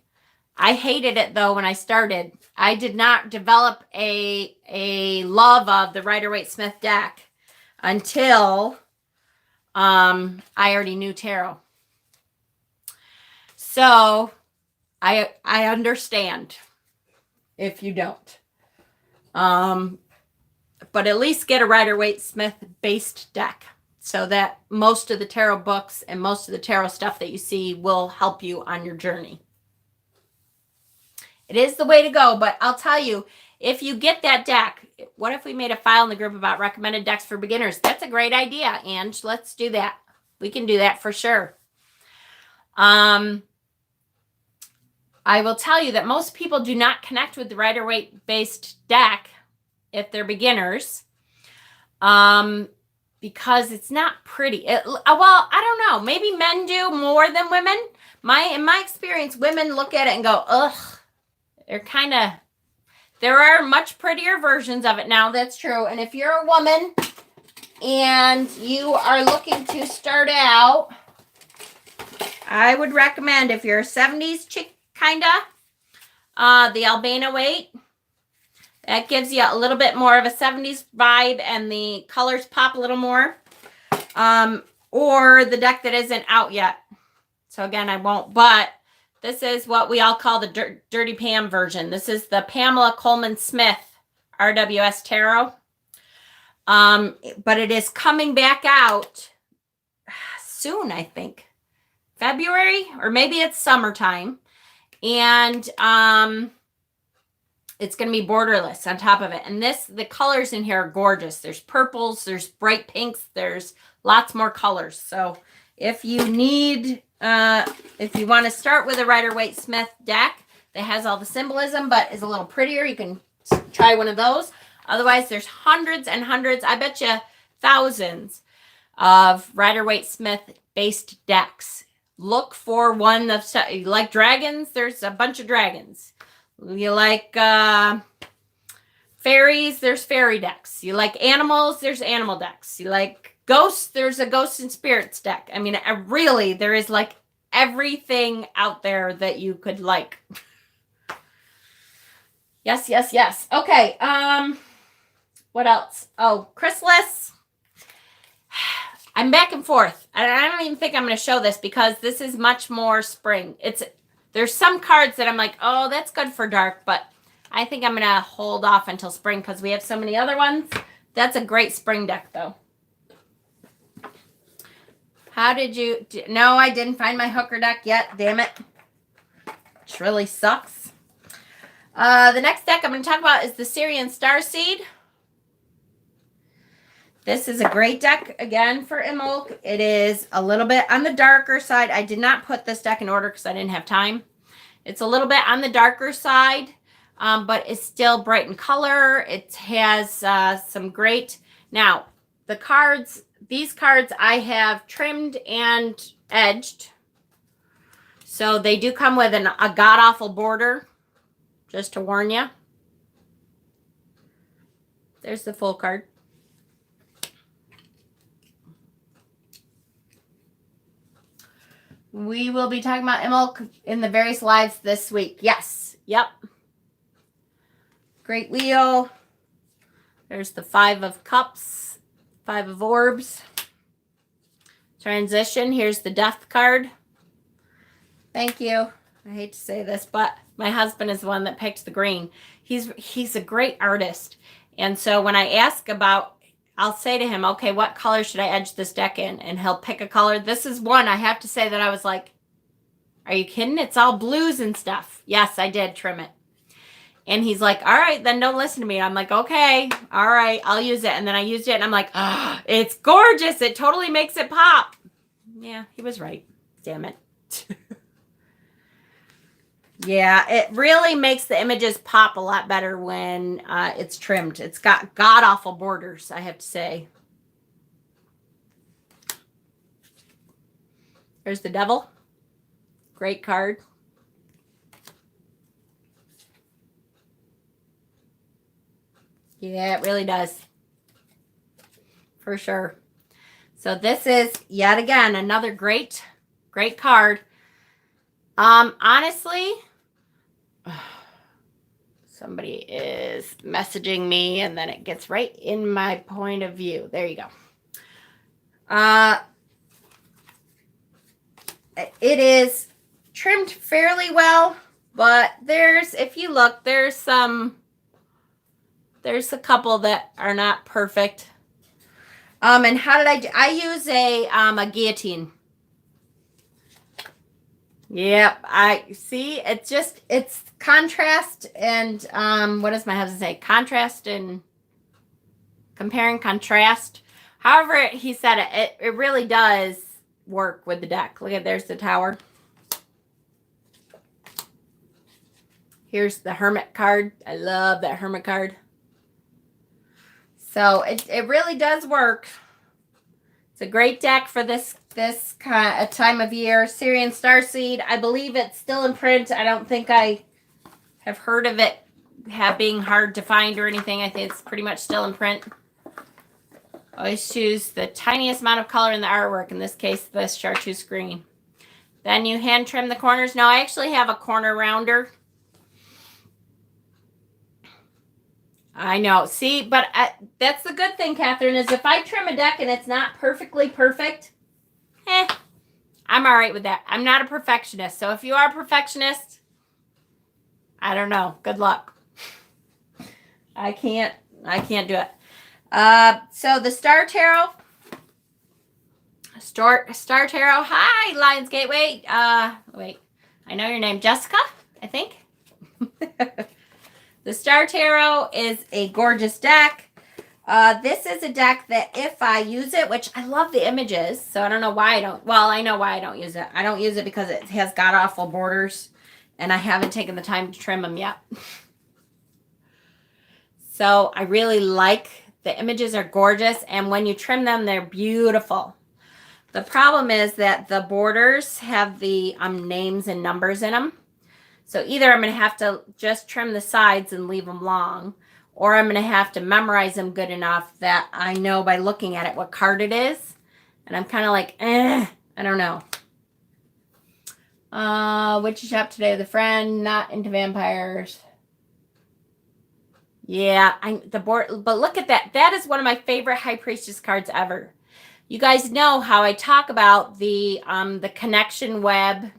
I hated it though when I started. I did not develop a love of the Rider-Waite-Smith deck until I already knew tarot. So I understand if you don't. But at least get a Rider-Waite-Smith based deck so that most of the tarot books and most of the tarot stuff that you see will help you on your journey. It is the way to go, but I'll tell you, if you get that deck, what if we made a file in the group about recommended decks for beginners? That's a great idea, Ange. Let's do that. We can do that for sure. I will tell you that most people do not connect with the Rider-Waite based deck if they're beginners, because it's not pretty. Well, I don't know. Maybe men do more than women. In my experience, women look at it and go, ugh. There are much prettier versions of it now. That's true. And if you're a woman and you are looking to start out, I would recommend, if you're a 70s chick, the Albana Waite. That gives you a little bit more of a 70s vibe and the colors pop a little more. Or the deck that isn't out yet. So again, I won't, but this is what we all call the Dirty Pam version. This is the Pamela Coleman Smith RWS Tarot. But it is coming back out soon, I think. February, or maybe it's summertime. And it's going to be borderless on top of it. And the colors in here are gorgeous. There's purples, there's bright pinks, there's lots more colors. So if you need... if you want to start with a Rider-Waite-Smith deck that has all the symbolism but is a little prettier, you can try one of those. Otherwise, there's hundreds and hundreds, I bet you thousands of Rider-Waite-Smith based decks. Look for one that's, you like dragons, there's a bunch of dragons. You like fairies, there's fairy decks. You like animals, there's animal decks. You like ghosts, there's a ghosts and spirits deck. I mean, really, there is like everything out there that you could like. Yes, yes, yes. Okay. What else? Oh, Chrysalis. I'm back and forth. And I don't even think I'm going to show this because this is much more spring. There's some cards that I'm like, oh, that's good for dark, but I think I'm going to hold off until spring because we have so many other ones. That's a great spring deck, though. How did you... No, I didn't find my hooker deck yet. Damn it. Which really sucks. The next deck I'm going to talk about is the Syrian Starseed. This is a great deck, again, for Imbolc. It is a little bit on the darker side. I did not put this deck in order because I didn't have time. It's a little bit on the darker side, but it's still bright in color. It has some great... Now, the cards... These cards I have trimmed and edged. So they do come with a god-awful border, just to warn you. There's the full card. We will be talking about Imbolc in the various lives this week. Yes. Yep. Great wheel. There's the 5 of Cups. 5 of Orbs. Transition. Here's the Death card. Thank you. I hate to say this, but my husband is the one that picked the green. He's a great artist. And so when I ask about, I'll say to him, okay, what color should I edge this deck in? And he'll pick a color. This is one I have to say that I was like, are you kidding? It's all blues and stuff. Yes, I did trim it. And he's like, all right, then don't listen to me. I'm like, okay, all right, I'll use it. And then I used it, and I'm like, oh, it's gorgeous. It totally makes it pop. Yeah, he was right. Damn it. Yeah, it really makes the images pop a lot better when it's trimmed. It's got god-awful borders, I have to say. There's the Devil. Great card. Yeah, it really does. For sure. So this is, yet again, another great card. Honestly, Somebody is messaging me, and then it gets right in my point of view. There you go. It is trimmed fairly well, but if you look, there's a couple that are not perfect. And how did I do? I use a guillotine. Yep, I see. It's contrast and what does my husband say? Contrast and compare and contrast. However, he said it really does work with the deck. Look at, there's the tower. Here's the hermit card. I love that hermit card. So it really does work. It's a great deck for this kind of time of year. Syrian Starseed. I believe it's still in print. I don't think I have heard of it being hard to find or anything. I think it's pretty much still in print. Always choose the tiniest amount of color in the artwork. In this case, this chartreuse green. Then you hand trim the corners. Now, I actually have a corner rounder. I know. See, but that's the good thing, Catherine, is if I trim a deck and it's not perfectly perfect, I'm all right with that. I'm not a perfectionist. So if you are a perfectionist, I don't know. Good luck. I can't do it. So the Star Tarot. Star Tarot. Hi, Lionsgate. Wait. I know your name. Jessica, I think. The Star Tarot is a gorgeous deck. This is a deck that if I use it, which I love the images, so I don't know why I don't. Well, I know why I don't use it. I don't use it because it has god-awful borders, and I haven't taken the time to trim them yet. So I really like the images are gorgeous, and when you trim them, they're beautiful. The problem is that the borders have the names and numbers in them. So either I'm going to have to just trim the sides and leave them long, or I'm going to have to memorize them good enough that I know by looking at it what card it is. And I'm kind of like, I don't know. Witchy shop today with a friend, not into vampires. Yeah, but look at that. That is one of my favorite High Priestess cards ever. You guys know how I talk about the connection web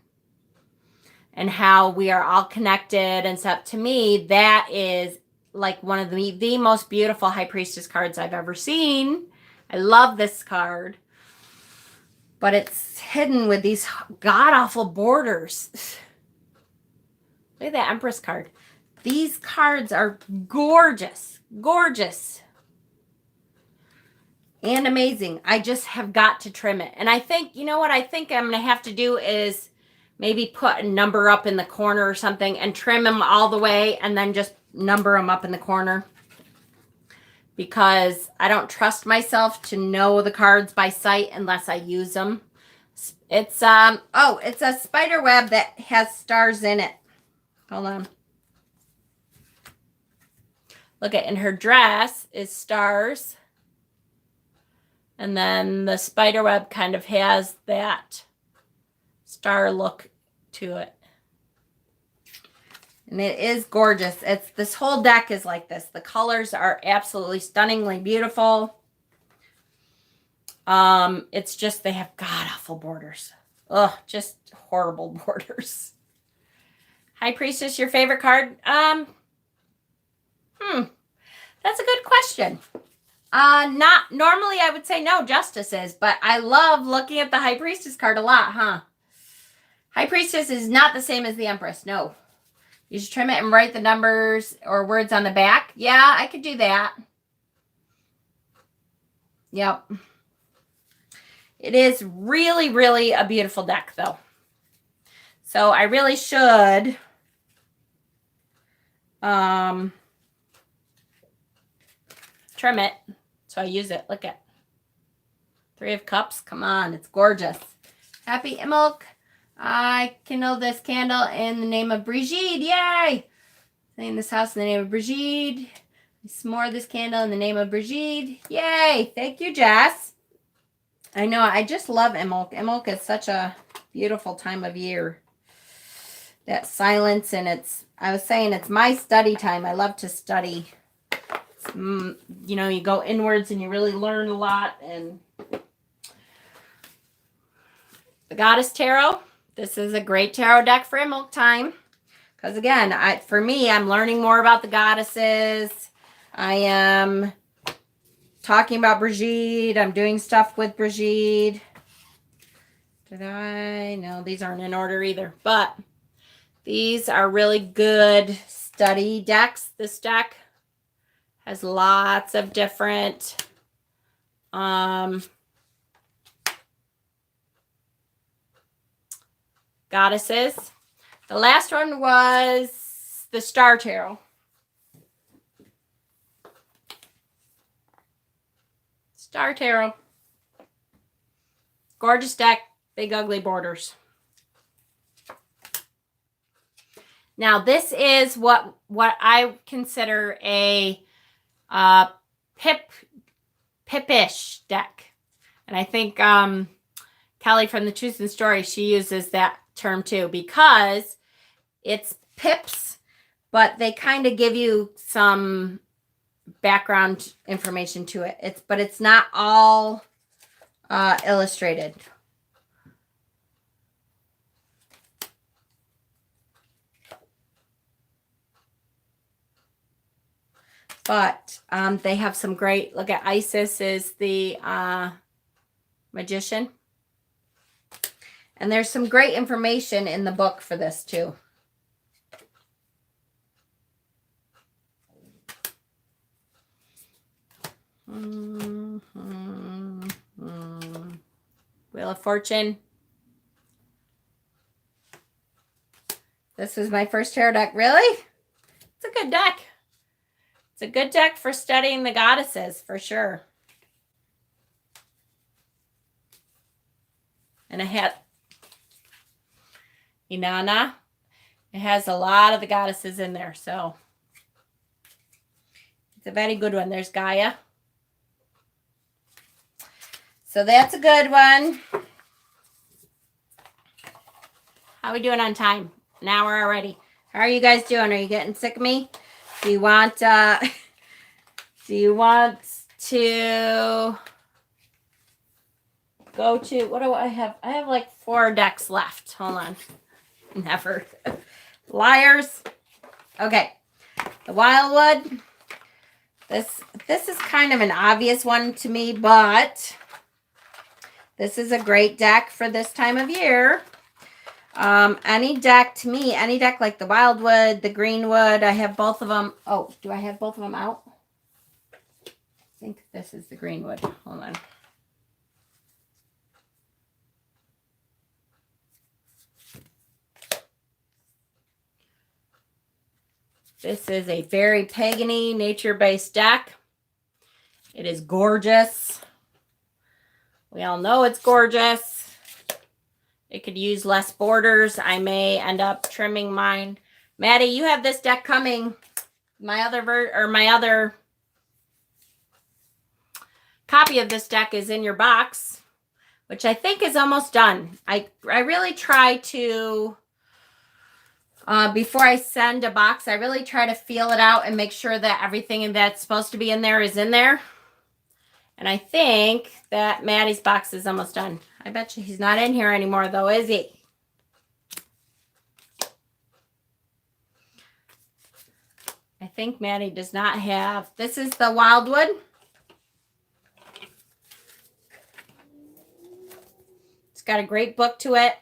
and how we are all connected and stuff. To me, that is like one of the most beautiful High Priestess cards I've ever seen. I love this card. But it's hidden with these god-awful borders. Look at that Empress card. These cards are gorgeous. Gorgeous. And amazing. I just have got to trim it. And I think, you know what I think I'm going to have to do is maybe put a number up in the corner or something and trim them all the way and then just number them up in the corner. Because I don't trust myself to know the cards by sight unless I use them. It's it's a spider web that has stars in it. Hold on. Look at, in her dress is stars. And then the spider web kind of has that star look to it. And it is gorgeous. This whole deck is like this. The colors are absolutely stunningly beautiful. It's just they have god-awful borders. Ugh, just horrible borders. High Priestess, your favorite card? That's a good question. Not normally I would say no, Justices, but I love looking at the High Priestess card a lot, huh? High Priestess is not the same as the Empress, no. You should trim it and write the numbers or words on the back. Yeah, I could do that. Yep. It is really, really a beautiful deck, though. So I really should trim it so I use it. Look at 3 of Cups. Come on, it's gorgeous. Happy Imbolc. I kindle this candle in the name of Brigitte. Yay! In this house in the name of Brigitte. S'more this candle in the name of Brigitte. Yay! Thank you, Jess. I know, I just love Imbolc. Imbolc is such a beautiful time of year. that silence, and I was saying it's my study time. I love to study. You know, you go inwards and you really learn a lot. And the Goddess Tarot. This is a great tarot deck for Imbolc time. Because again, for me, I'm learning more about the goddesses. I am talking about Brigitte. I'm doing stuff with Brigitte. No, these aren't in order either. But these are really good study decks. This deck has lots of different goddesses. The last one was the Star Tarot. Star Tarot. Gorgeous deck. Big ugly borders. Now this is what I consider a pip-ish deck. And I think Kelly from the Truth and Story, she uses that term too, because it's pips, but they kind of give you some background information to it. But it's not all illustrated. But they have some great, look at Isis is the magician. And there's some great information in the book for this too. Wheel of Fortune. This was my first tarot deck. Really? It's a good deck. It's a good deck for studying the goddesses, for sure. And it had Inanna. It has a lot of the goddesses in there, so it's a very good one. There's Gaia. So that's a good one. How are we doing on time? An hour already. How are you guys doing? Are you getting sick of me? Do you want to go to, what do I have? I have like 4 decks left. Hold on. Never. Liars. Okay. The Wildwood. This is kind of an obvious one to me, but this is a great deck for this time of year. Any deck, to me, any deck like the Wildwood, the Greenwood, I have both of them. Oh, do I have both of them out? I think this is the Greenwood. Hold on. This is a very pagany, nature-based deck. It is gorgeous. We all know it's gorgeous. It could use less borders. I may end up trimming mine. Maddie, you have this deck coming. My other copy of this deck is in your box, which I think is almost done. I really try to, before I send a box, I really try to feel it out and make sure that everything that's supposed to be in there is in there. And I think that Maddie's box is almost done. I bet you he's not in here anymore, though, is he? I think Maddie does not have. This is the Wildwood. It's got a great book to it.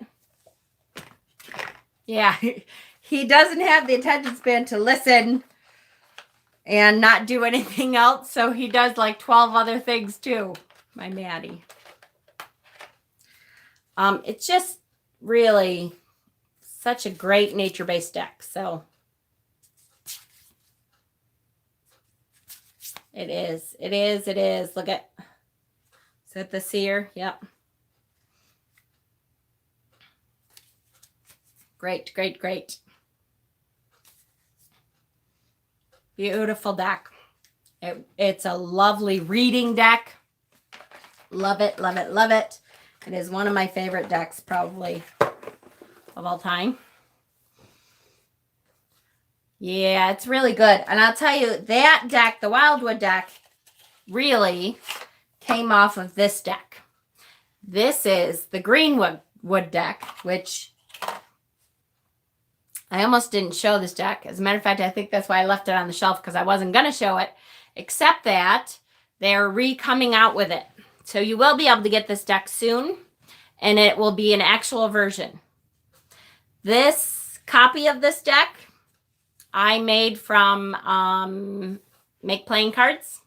Yeah, he doesn't have the attention span to listen and not do anything else, so he does like 12 other things too, my Maddie. It's just really such a great nature-based deck, so it is. Look at, is that the seer? Yep. Great. Beautiful deck. It's a lovely reading deck. Love it. It is one of my favorite decks, probably, of all time. Yeah, it's really good. And I'll tell you, that deck, the Wildwood deck, really came off of this deck. This is the Greenwood deck, which I almost didn't show this deck. As a matter of fact, I think that's why I left it on the shelf, because I wasn't going to show it, except that they're re-coming out with it. So you will be able to get this deck soon, and it will be an actual version. This copy of this deck I made from Make Playing Cards.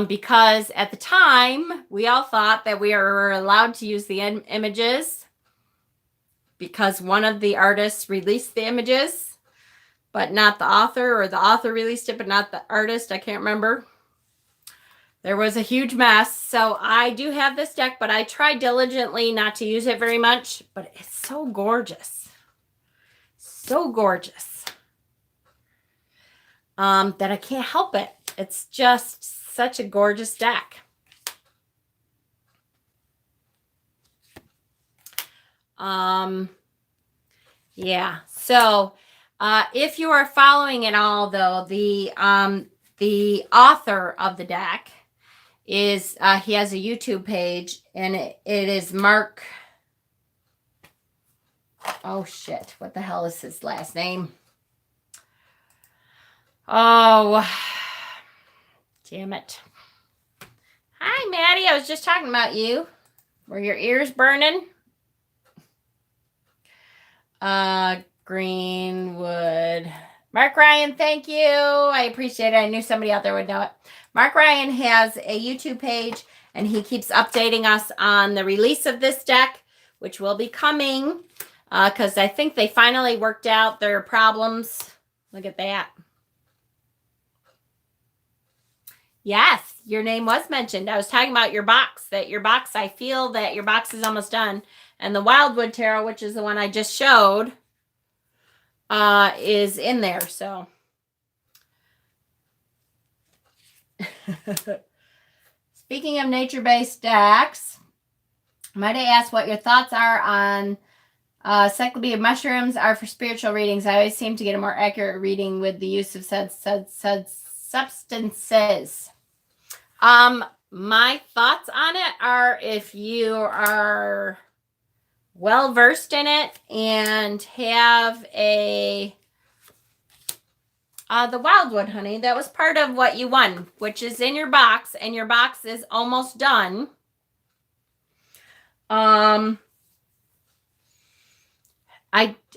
Because at the time, we all thought that we were allowed to use the images because one of the artists released the images, but not the author, or the author released it, but not the artist. I can't remember. There was a huge mess. So I do have this deck, but I tried diligently not to use it very much, but it's so gorgeous. So gorgeous. That I can't help it. It's just such a gorgeous deck. Yeah. So, if you are following it all, though, the author of the deck is, he has a YouTube page, and it is Mark. Oh, shit. What the hell is his last name? Oh, damn it. Hi, Maddie. I was just talking about you. Were your ears burning? Greenwood. Mark Ryan, thank you. I appreciate it. I knew somebody out there would know it. Mark Ryan has a YouTube page, and he keeps updating us on the release of this deck, which will be coming, because I think they finally worked out their problems. Look at that. Yes, your name was mentioned. I was talking about your box, I feel that your box is almost done. And the Wildwood Tarot, which is the one I just showed, is in there. So, speaking of nature-based decks, might I ask what your thoughts are on cyclopean mushrooms are for spiritual readings? I always seem to get a more accurate reading with the use of said substances. My thoughts on it are, if you are well versed in it and have the Wildwood, honey, that was part of what you won, which is in your box, and your box is almost done. I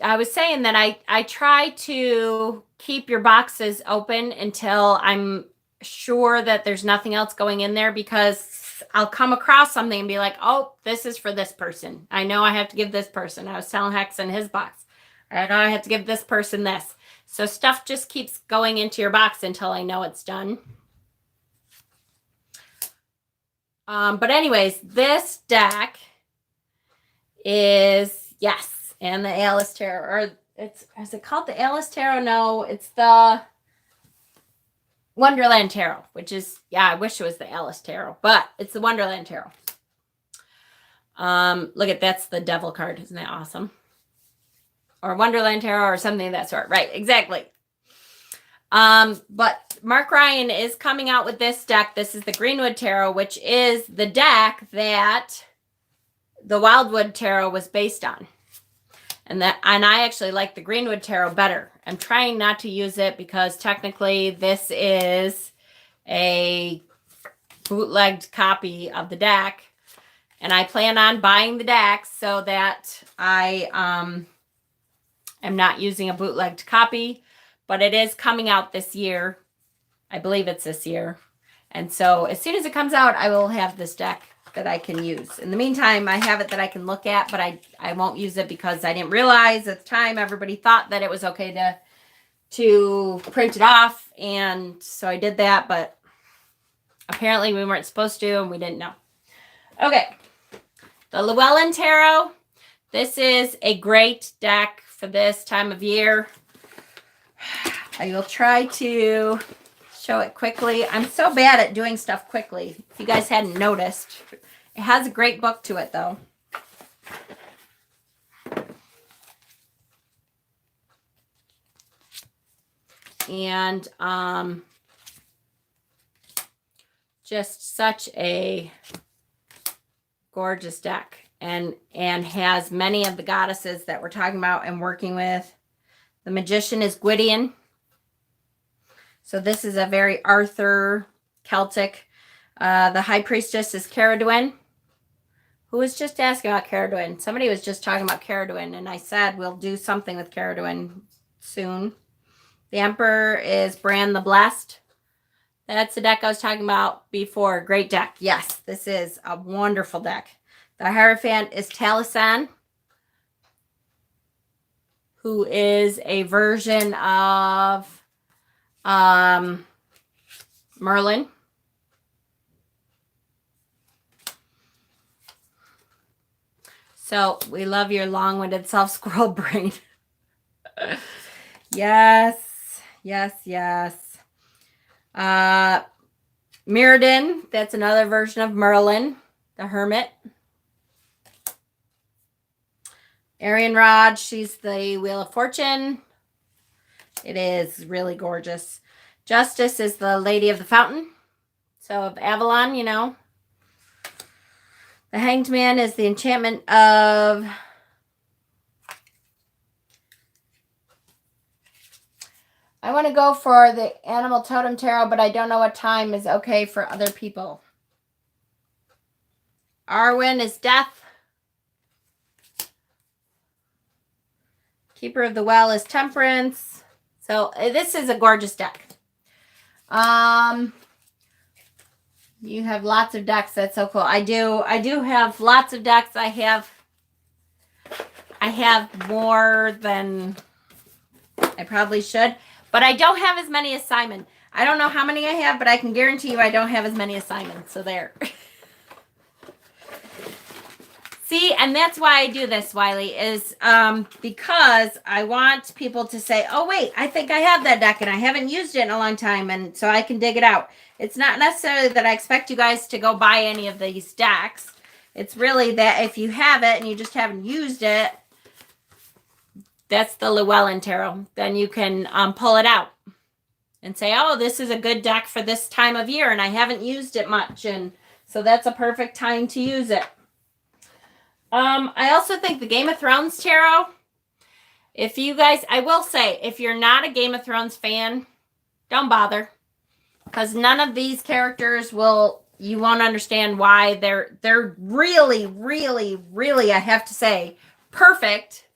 was saying that I try to keep your boxes open until I'm sure that there's nothing else going in there, because I'll come across something and be like, oh, this is for this person. I know I have to give this person. I was telling Hex in his box, I know I have to give this person this. So stuff just keeps going into your box until I know it's done. But anyways, this deck is, yes, and the Alice Tarot, or is it called the Alice Tarot? No, it's the Wonderland Tarot, which is, yeah, I wish it was the Alice Tarot, but it's the Wonderland Tarot. Look at, that's the Devil card. Isn't that awesome? Or Wonderland Tarot or something of that sort. Right, exactly. But Mark Ryan is coming out with this deck. This is the Greenwood Tarot, which is the deck that the Wildwood Tarot was based on. And I actually like the Greenwood Tarot better. I'm trying not to use it because technically this is a bootlegged copy of the deck. And I plan on buying the deck so that I am not using a bootlegged copy. But it is coming out this year. I believe it's this year. And so as soon as it comes out, I will have this deck that I can use. In the meantime, I have it that I can look at, but I won't use it because I didn't realize at the time everybody thought that it was okay to print it off, and so I did that, but apparently we weren't supposed to, and we didn't know. Okay, the Llewellyn Tarot. This is a great deck for this time of year. I will try to show it quickly. I'm so bad at doing stuff quickly, if you guys hadn't noticed. It has a great book to it, though. And just such a gorgeous deck, and has many of the goddesses that we're talking about and working with. The Magician is Gwydion. So this is a very Arthur Celtic. The High Priestess is Caradwen. Who was just asking about Caradwen? Somebody was just talking about Caradwen, and I said we'll do something with Caradwen soon. The Emperor is Bran the Blessed. That's the deck I was talking about before. Great deck. Yes, this is a wonderful deck. The Hierophant is Taliesin, who is a version of Merlin. So we love your long-winded self-scroll brain. Yes, yes, yes. Mirrodin, that's another version of Merlin, the Hermit. Arianrod, she's the Wheel of Fortune. It is really gorgeous. Justice is the Lady of the Fountain. So of Avalon, you know. The Hanged Man is the enchantment of... I want to go for the Animal Totem Tarot, but I don't know what time is okay for other people. Arwen is Death. Keeper of the Well is Temperance. So this is a gorgeous deck. You have lots of decks. That's so cool. I do have lots of decks. I have more than I probably should, but I don't have as many as Simon. I don't know how many I have, but I can guarantee you I don't have as many as Simon. So there. See, and that's why I do this, Wiley, is because I want people to say, oh, wait, I think I have that deck and I haven't used it in a long time, and so I can dig it out. It's not necessarily that I expect you guys to go buy any of these decks. It's really that if you have it and you just haven't used it, that's the Llewellyn Tarot. Then you can pull it out and say, oh, this is a good deck for this time of year and I haven't used it much, and so that's a perfect time to use it. I also think the Game of Thrones Tarot, if you guys, I will say, if you're not a Game of Thrones fan, don't bother. Because none of these characters you won't understand why they're really, really, really, I have to say, perfect.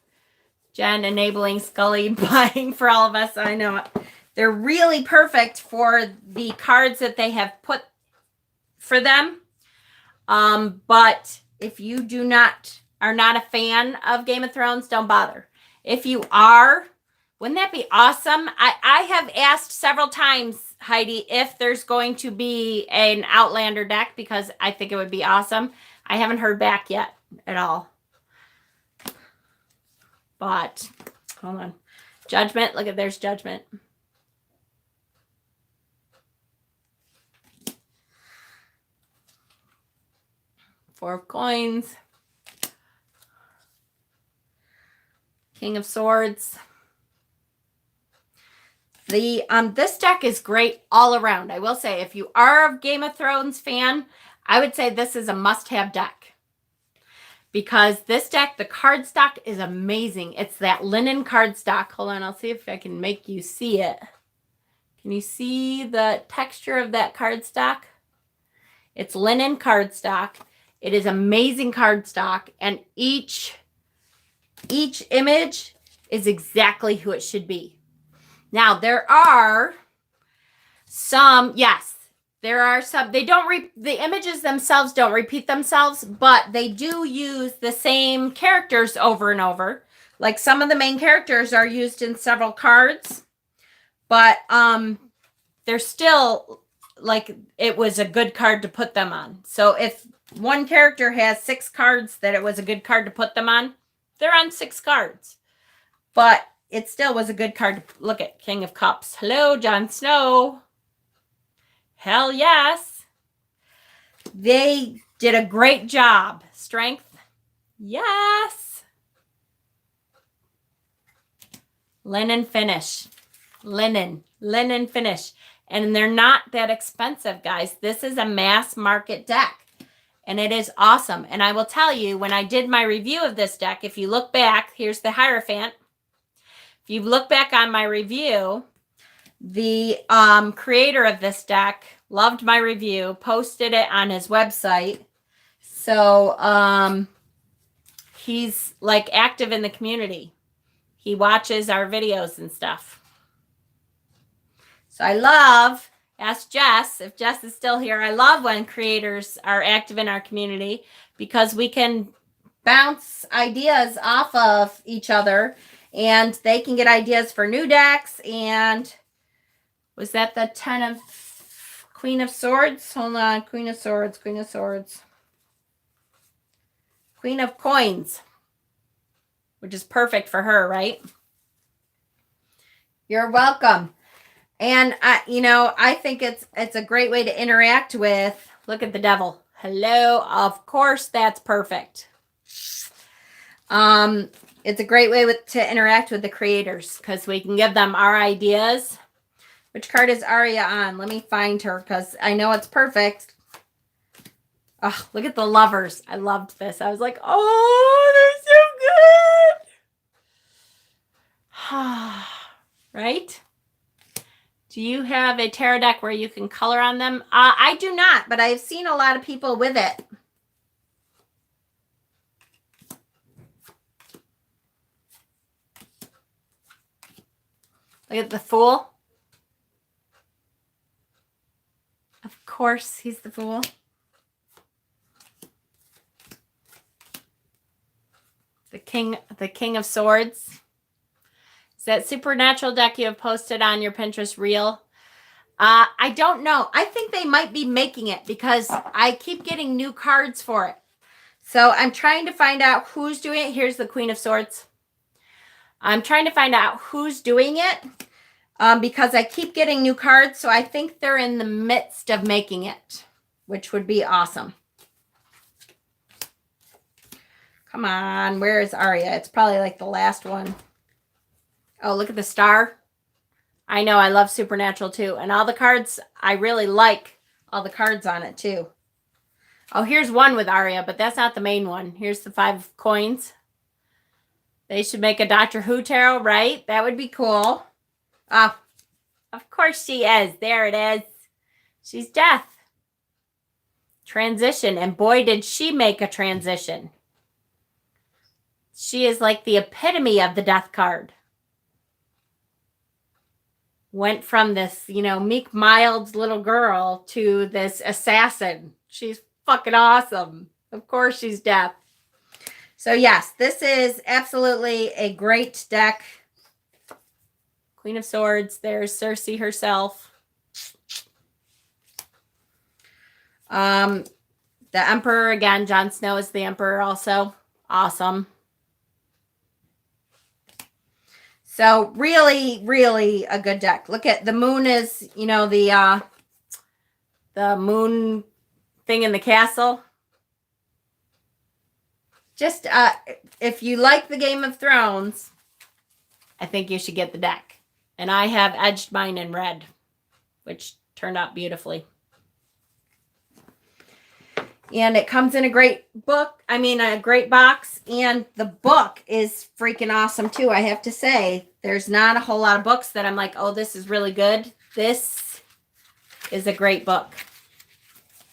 Jen enabling Scully buying for all of us, I know it. They're really perfect for the cards that they have put for them. But if you are not a fan of Game of Thrones, don't bother. If you are, wouldn't that be awesome? I have asked several times, Heidi, if there's going to be an Outlander deck, because I think it would be awesome. I haven't heard back yet at all. But, hold on. Judgment, look at, there's Judgment. Four of Coins. King of Swords. This deck is great all around. I will say, if you are a Game of Thrones fan, I would say this is a must-have deck. Because this deck, the cardstock is amazing. It's that linen cardstock. Hold on, I'll see if I can make you see it. Can you see the texture of that cardstock? It's linen cardstock. It is amazing cardstock, and each image is exactly who it should be. Now, there are some, yes, there are some, the images themselves don't repeat themselves, but they do use the same characters over and over. Like some of the main characters are used in several cards, but they're still, like, it was a good card to put them on. So if one character has 6 cards that it was a good card to put them on, they're on 6 cards. But it still was a good card to look at. King of Cups. Hello, Jon Snow. Hell yes. They did a great job. Strength. Yes. Linen finish. linen finish. And they're not that expensive, guys. This is a mass market deck. And it is awesome. And I will tell you, when I did my review of this deck, if you look back, here's the Hierophant. If you look back on my review, the creator of this deck loved my review, posted it on his website. So he's like active in the community. He watches our videos and stuff. So I love, ask Jess, if Jess is still here, I love when creators are active in our community because we can bounce ideas off of each other and they can get ideas for new decks. And was that the Queen of Swords? Hold on, Queen of Swords, Queen of Swords. Queen of Coins, which is perfect for her, right? You're welcome. And I think it's a great way to interact with. Look at the devil. Hello. Of course, that's perfect. It's a great way to interact with the creators because we can give them our ideas. Which card is Aria on? Let me find her because I know it's perfect. Oh, look at the lovers. I loved this. I was like, oh, they're so good. Right? Do you have a tarot deck where you can color on them? I do not, but I've seen a lot of people with it. Look at the Fool. Of course, he's the Fool. The King of Swords. Is that supernatural deck you have posted on your Pinterest reel? I don't know. I think they might be making it because I keep getting new cards for it. So I'm trying to find out who's doing it. Here's the Queen of Swords. I'm trying to find out who's doing it because I keep getting new cards. So I think they're in the midst of making it, which would be awesome. Come on. Where is Aria? It's probably like the last one. Oh, look at the star. I know, I love Supernatural too. And all the cards, I really like all the cards on it too. Oh, here's one with Aria, but that's not the main one. Here's the 5 coins. They should make a Doctor Who tarot, right? That would be cool. Oh, of course she is. There it is. She's Death. Transition. And boy, did she make a transition. She is like the epitome of the Death card. Went from this, meek, mild little girl to this assassin. She's fucking awesome. Of course she's Death. So yes, this is absolutely a great deck. Queen of Swords. There's Cersei herself. The Emperor again. Jon Snow is the Emperor also. Awesome. So really, really a good deck. Look at the moon is, the moon thing in the castle. Just if you like the Game of Thrones, I think you should get the deck. And I have edged mine in red, which turned out beautifully. And it comes in a great book. A great box. And the book is freaking awesome too, I have to say. There's not a whole lot of books that I'm like, oh, this is really good. This is a great book.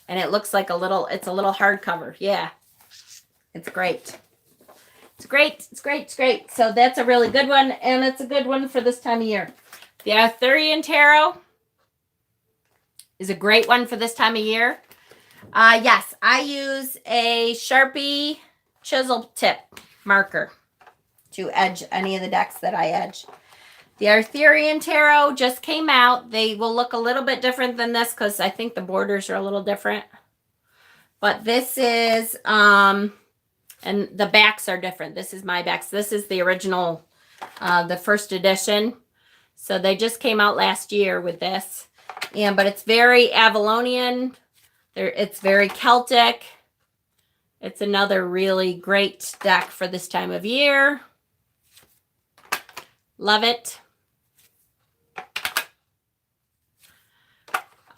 And it looks like it's a little hardcover. Yeah. It's great. It's great. It's great. It's great. So that's a really good one. And it's a good one for this time of year. The Arthurian Tarot is a great one for this time of year. Yes, I use a Sharpie chisel tip marker to edge any of the decks that I edge. The Arthurian Tarot just came out. They will look a little bit different than this because I think the borders are a little different. But this is, and the backs are different. This is my backs. This is the original, the first edition. So they just came out last year with this. But it's very Avalonian. It's very Celtic. It's another really great deck for this time of year. Love it.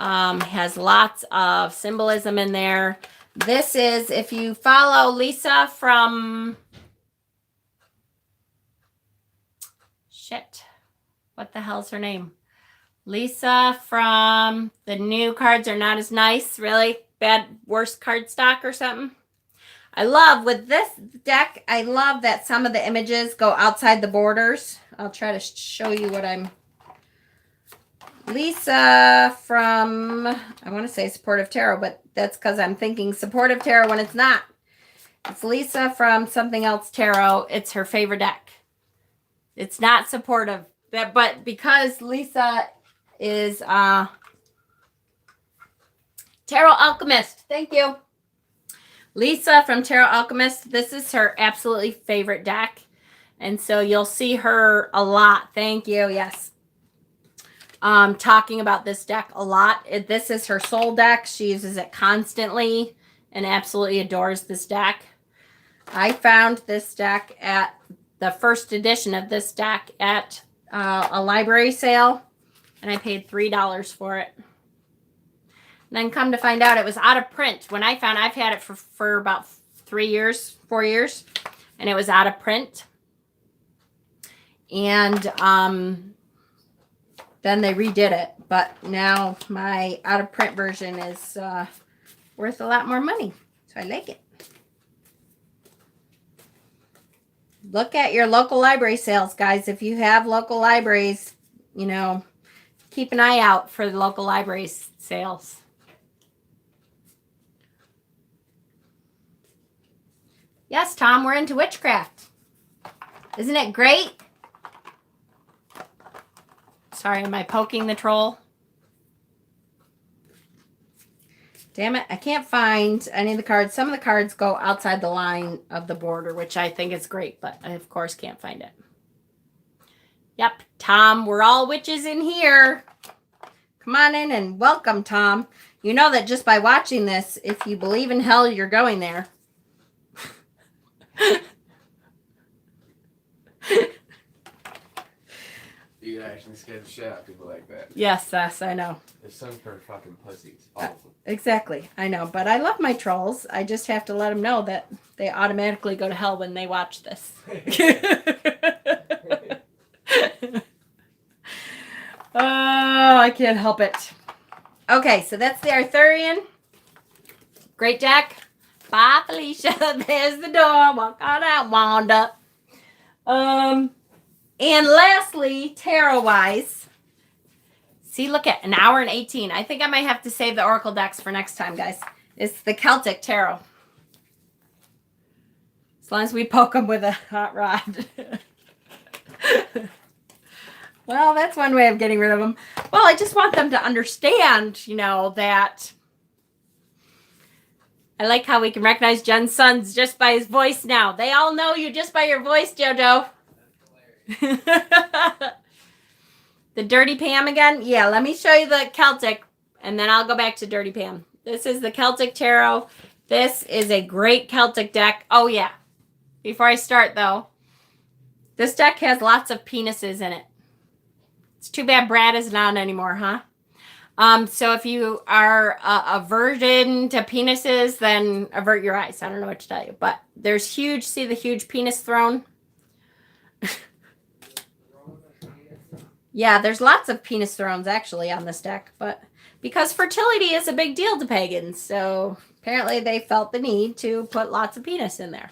Has lots of symbolism in there. This is, if you follow Lisa from... Shit. What the hell's her name? Lisa from The New Cards Are Not As Nice. Really? Worst card stock or something? I love, with this deck, I love that some of the images go outside the borders. I'll try to show you what I'm... Lisa from, I want to say Supportive Tarot, but that's because I'm thinking Supportive Tarot when it's not. It's Lisa from Something Else Tarot. It's her favorite deck. It's not Supportive, but because Lisa is Tarot Alchemist. Thank you. Lisa from Tarot Alchemist. This is her absolutely favorite deck. And so you'll see her a lot. Thank you. Yes. Talking about this deck a lot. This is her soul deck. She uses it constantly and absolutely adores this deck. I found this deck at the first edition of this deck at a library sale, and I paid $3 for it. And then come to find out it was out of print. When I found, I've had it for about 4 years, and it was out of print. And then they redid it. But now my out of print version is worth a lot more money. So I like it. Look at your local library sales, guys. If you have local libraries, you know, keep an eye out for the local library sales. Yes, Tom, we're into witchcraft. Isn't it great? Sorry, am I poking the troll? Damn it, I can't find any of the cards. Some of the cards go outside the line of the border, which I think is great, but I, of course, can't find it. Yep, Tom, we're all witches in here. Come on in and welcome, Tom. You know that just by watching this, if you believe in hell, you're going there. You can actually scare the shit out of people like that. Yes, I know. They're some kind of fucking pussies. All of them. Exactly, I know. But I love my trolls. I just have to let them know that they automatically go to hell when they watch this. Oh, I can't help it. Okay, so that's the Arthurian. Great deck. Bye, Felicia. There's the door. Walk on out, Wanda. And lastly, tarot-wise. See, look at an hour and 18. I think I might have to save the Oracle decks for next time, guys. It's the Celtic Tarot. As long as we poke them with a hot rod. Well, that's one way of getting rid of them. Well, I just want them to understand, you know, that... I like how we can recognize Jen's sons just by his voice now. They all know you just by your voice, JoJo. The Dirty Pam again? Yeah, let me show you the Celtic, and then I'll go back to Dirty Pam. This is the Celtic Tarot. This is a great Celtic deck. Oh, yeah. Before I start, though, this deck has lots of penises in it. It's too bad Brad isn't on anymore, huh? So if you are aversion to penises, then avert your eyes. I don't know what to tell you. But there's huge, see the huge penis throne? Yeah, there's lots of penis thrones actually on this deck. But because fertility is a big deal to pagans, so apparently they felt the need to put lots of penis in there.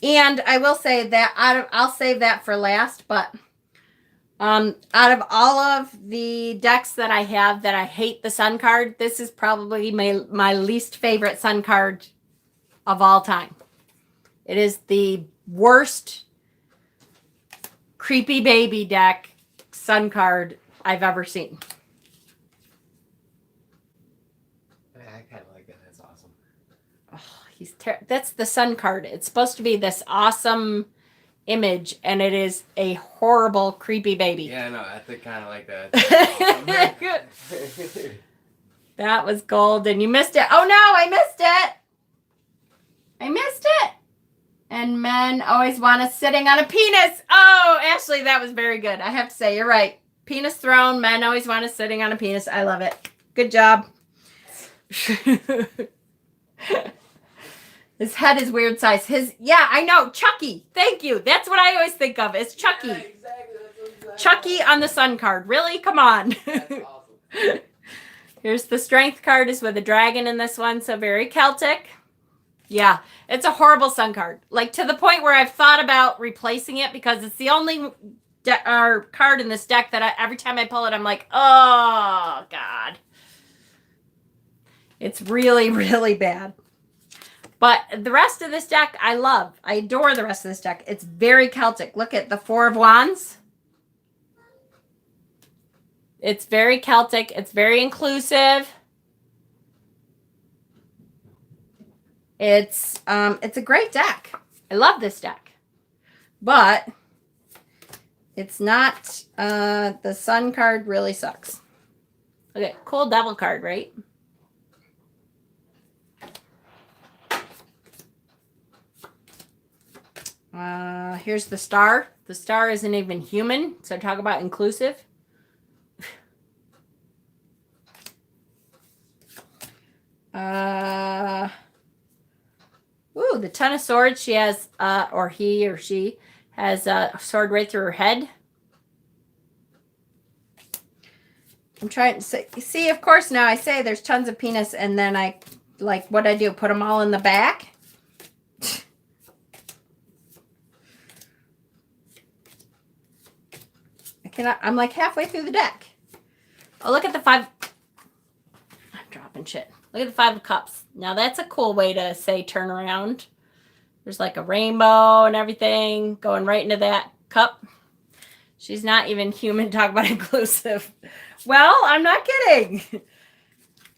And I will say that I'll save that for last, but out of all of the decks that I have that I hate the sun card, this is probably my least favorite sun card of all time. It is the worst creepy baby deck sun card I've ever seen. I kind of like that. That's awesome. Oh, that's the sun card. It's supposed to be this awesome image, and it is a horrible creepy baby. Yeah, no, I think kind of like that. Awesome. That was gold, and you missed it. Oh no, I missed it. I missed it. And men always want us sitting on a penis. Oh, Ashley, that was very good. I have to say, you're right. Penis throne. Men always want us sitting on a penis. I love it. Good job. His head is weird size. Yeah, I know. Chucky. Thank you. That's what I always think of. It's Chucky. Yeah, exactly. Chucky on the sun card. Really? Come on. That's awesome. Here's the strength card is with a dragon in this one. So very Celtic. Yeah, it's a horrible sun card. Like to the point where I've thought about replacing it because it's the only card in this deck that every time I pull it, I'm like, oh, God. It's really, really bad. But the rest of this deck, I love. I adore the rest of this deck. It's very Celtic. Look at the Four of Wands. It's very Celtic. It's very inclusive. It's a great deck. I love this deck. But it's not, the Sun card really sucks. Okay, cool Devil card, right? Here's the Star. The Star isn't even human, so talk about inclusive. Ooh, the Ten of Swords. She has, or he or she has a sword right through her head. I'm trying to see, of course, now I say there's tons of penis, and then I, like, what I do, put them all in the back. I'm like halfway through the deck. Oh, look at the I'm dropping shit. Look at the Five of Cups. Now that's a cool way to say turn around. There's like a rainbow and everything going right into that cup. She's not even human. Talk about inclusive. Well, I'm not kidding.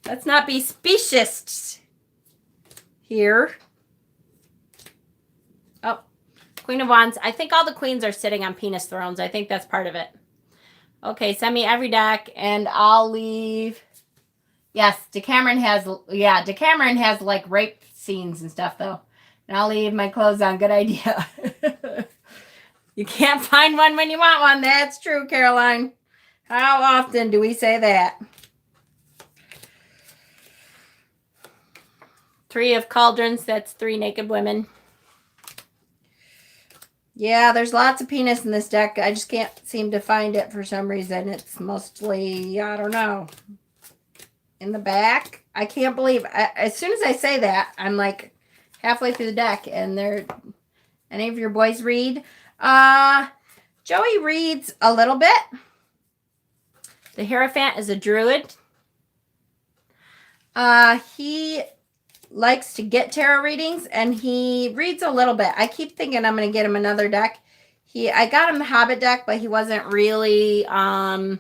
Let's not be specious here. Oh, Queen of Wands. I think all the queens are sitting on penis thrones. I think that's part of it. Okay, send me every deck, and I'll leave. Yes, Decameron has like rape scenes and stuff, though. And I'll leave my clothes on. Good idea. You can't find one when you want one. That's true, Caroline. How often do we say that? Three of Cauldrons. That's 3 naked women. Yeah, there's lots of penis in this deck. I just can't seem to find it for some reason. It's mostly, I don't know, in the back. I can't believe, as soon as I say that, I'm like halfway through the deck, and any of your boys read? Joey reads a little bit. The Hierophant is a druid. He likes to get tarot readings, and he reads a little bit. I keep thinking I'm going to get him another deck. I got him the Hobbit deck, but he wasn't really, I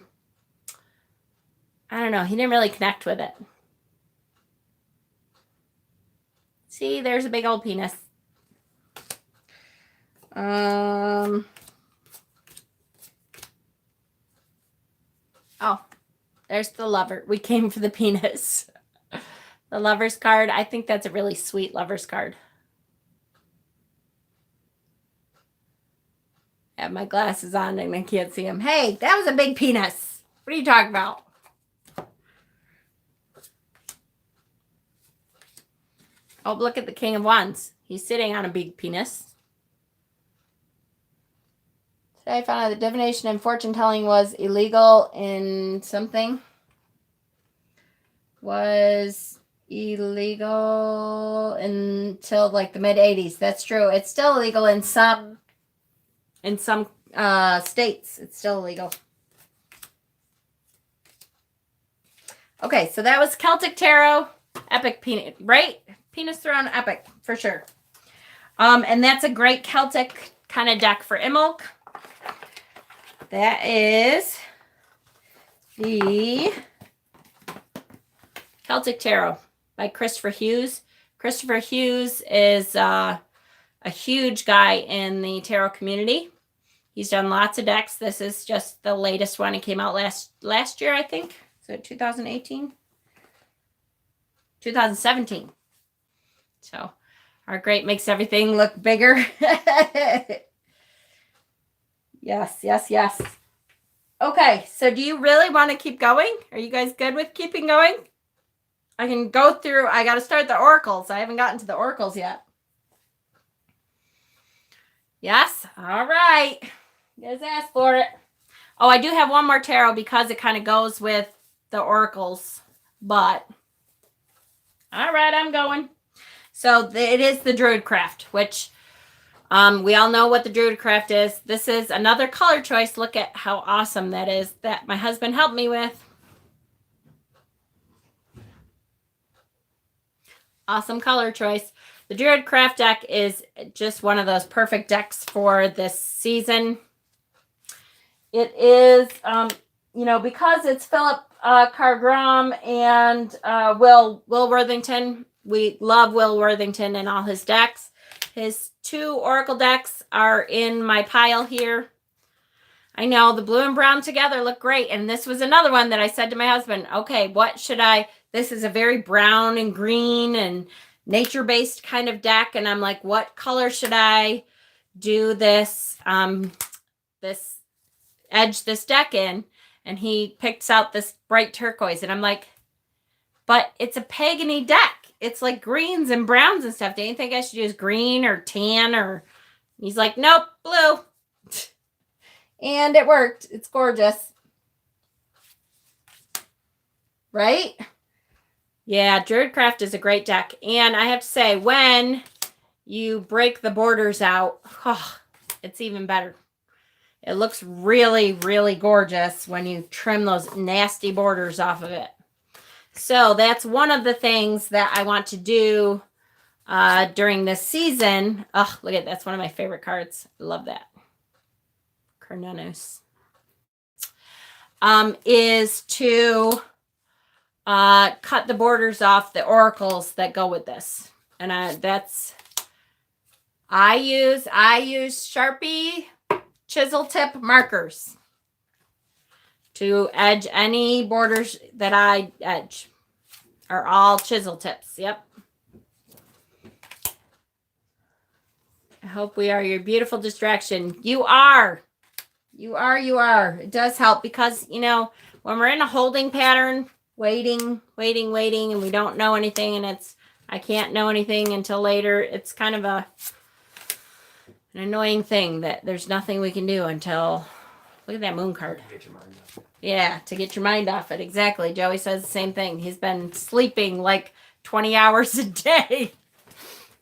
don't know. He didn't really connect with it. See, there's a big old penis. Oh, there's the Lover. We came for the penis. The Lover's card. I think that's a really sweet Lover's card. I have my glasses on and I can't see them. Hey, that was a big penis. What are you talking about? Oh, look at the King of Wands. He's sitting on a big penis. Today I found out that divination and fortune telling was illegal in something. Was illegal until like the mid-80s. That's true. It's still illegal in some states. It's still illegal. Okay, so that was Celtic Tarot. Epic penis, right? Penis Throne epic, for sure. And that's a great Celtic kind of deck for Imbolc. That is the Celtic Tarot by Christopher Hughes. Christopher Hughes is a huge guy in the tarot community. He's done lots of decks. This is just the latest one. It came out last year, I think. So 2018? 2017. So our great makes everything look bigger. Yes, yes, yes. Okay, so do you really want to keep going? Are you guys good with keeping going? I can go through. I got to start the oracles. I haven't gotten to the oracles yet. Yes? All right. You guys asked for it. Oh, I do have one more tarot because it kind of goes with the oracles. But, all right, I'm going. So it is the Druidcraft, which we all know what the Druidcraft is. This is another color choice. Look at how awesome that is that my husband helped me with. Awesome color choice. The Druidcraft deck is just one of those perfect decks for this season. It is, because it's Philip Cargrom and Will Worthington. We love Will Worthington and all his decks. His 2 Oracle decks are in my pile here. I know the blue and brown together look great. And this was another one that I said to my husband, okay, what should I, this is a very brown and green and nature-based kind of deck. And I'm like, what color should I do this, edge this deck in? And he picks out this bright turquoise. And I'm like, but it's a pagany deck. It's like greens and browns and stuff. Do you think I should use green or tan? Or he's like, nope, blue. And it worked. It's gorgeous. Right? Yeah, Druidcraft is a great deck. And I have to say, when you break the borders out, it's even better. It looks really, really gorgeous when you trim those nasty borders off of it. So that's one of the things that I want to do during this season. Oh, look at that. That's one of my favorite cards. I love that. Carnunnos. Is to cut the borders off the oracles that go with this. And I use Sharpie chisel tip markers to edge any borders that I edge. Are all chisel tips. Yep. I hope we are your beautiful distraction. You are. You are. It does help because, when we're in a holding pattern, waiting, and we don't know anything, and I can't know anything until later, it's kind of an annoying thing that there's nothing we can do until, look at that moon card. Get your mind off. Yeah, to get your mind off it. Exactly. Joey says the same thing. He's been sleeping like 20 hours a day.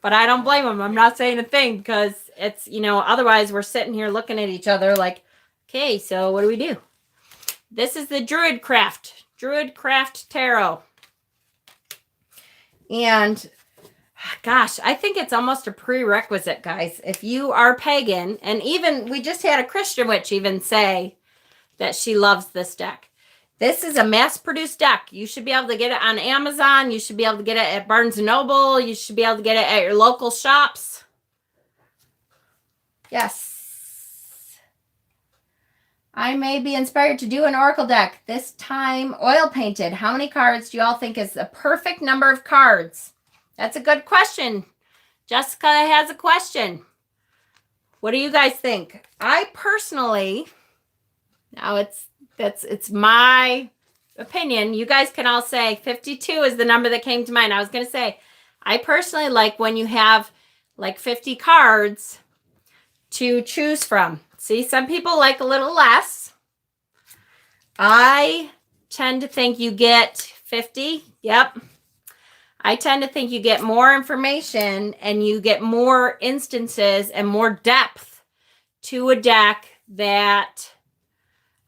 But I don't blame him. I'm not saying a thing because it's, otherwise we're sitting here looking at each other like, okay, so what do we do? This is the Druidcraft Tarot. And gosh, I think it's almost a prerequisite, guys. If you are pagan, and even we just had a Christian witch even say that she loves this deck. This is a mass-produced deck. You should be able to get it on Amazon. You should be able to get it at Barnes & Noble. You should be able to get it at your local shops. Yes. I may be inspired to do an oracle deck. This time oil painted. How many cards do you all think is the perfect number of cards? That's a good question. Jessica has a question. What do you guys think? I personally, now it's my opinion. You guys can all say 52 is the number that came to mind. I was going to say, I personally like when you have like 50 cards to choose from. See, some people like a little less. I tend to think you get 50. Yep. I tend to think you get more information and you get more instances and more depth to a deck that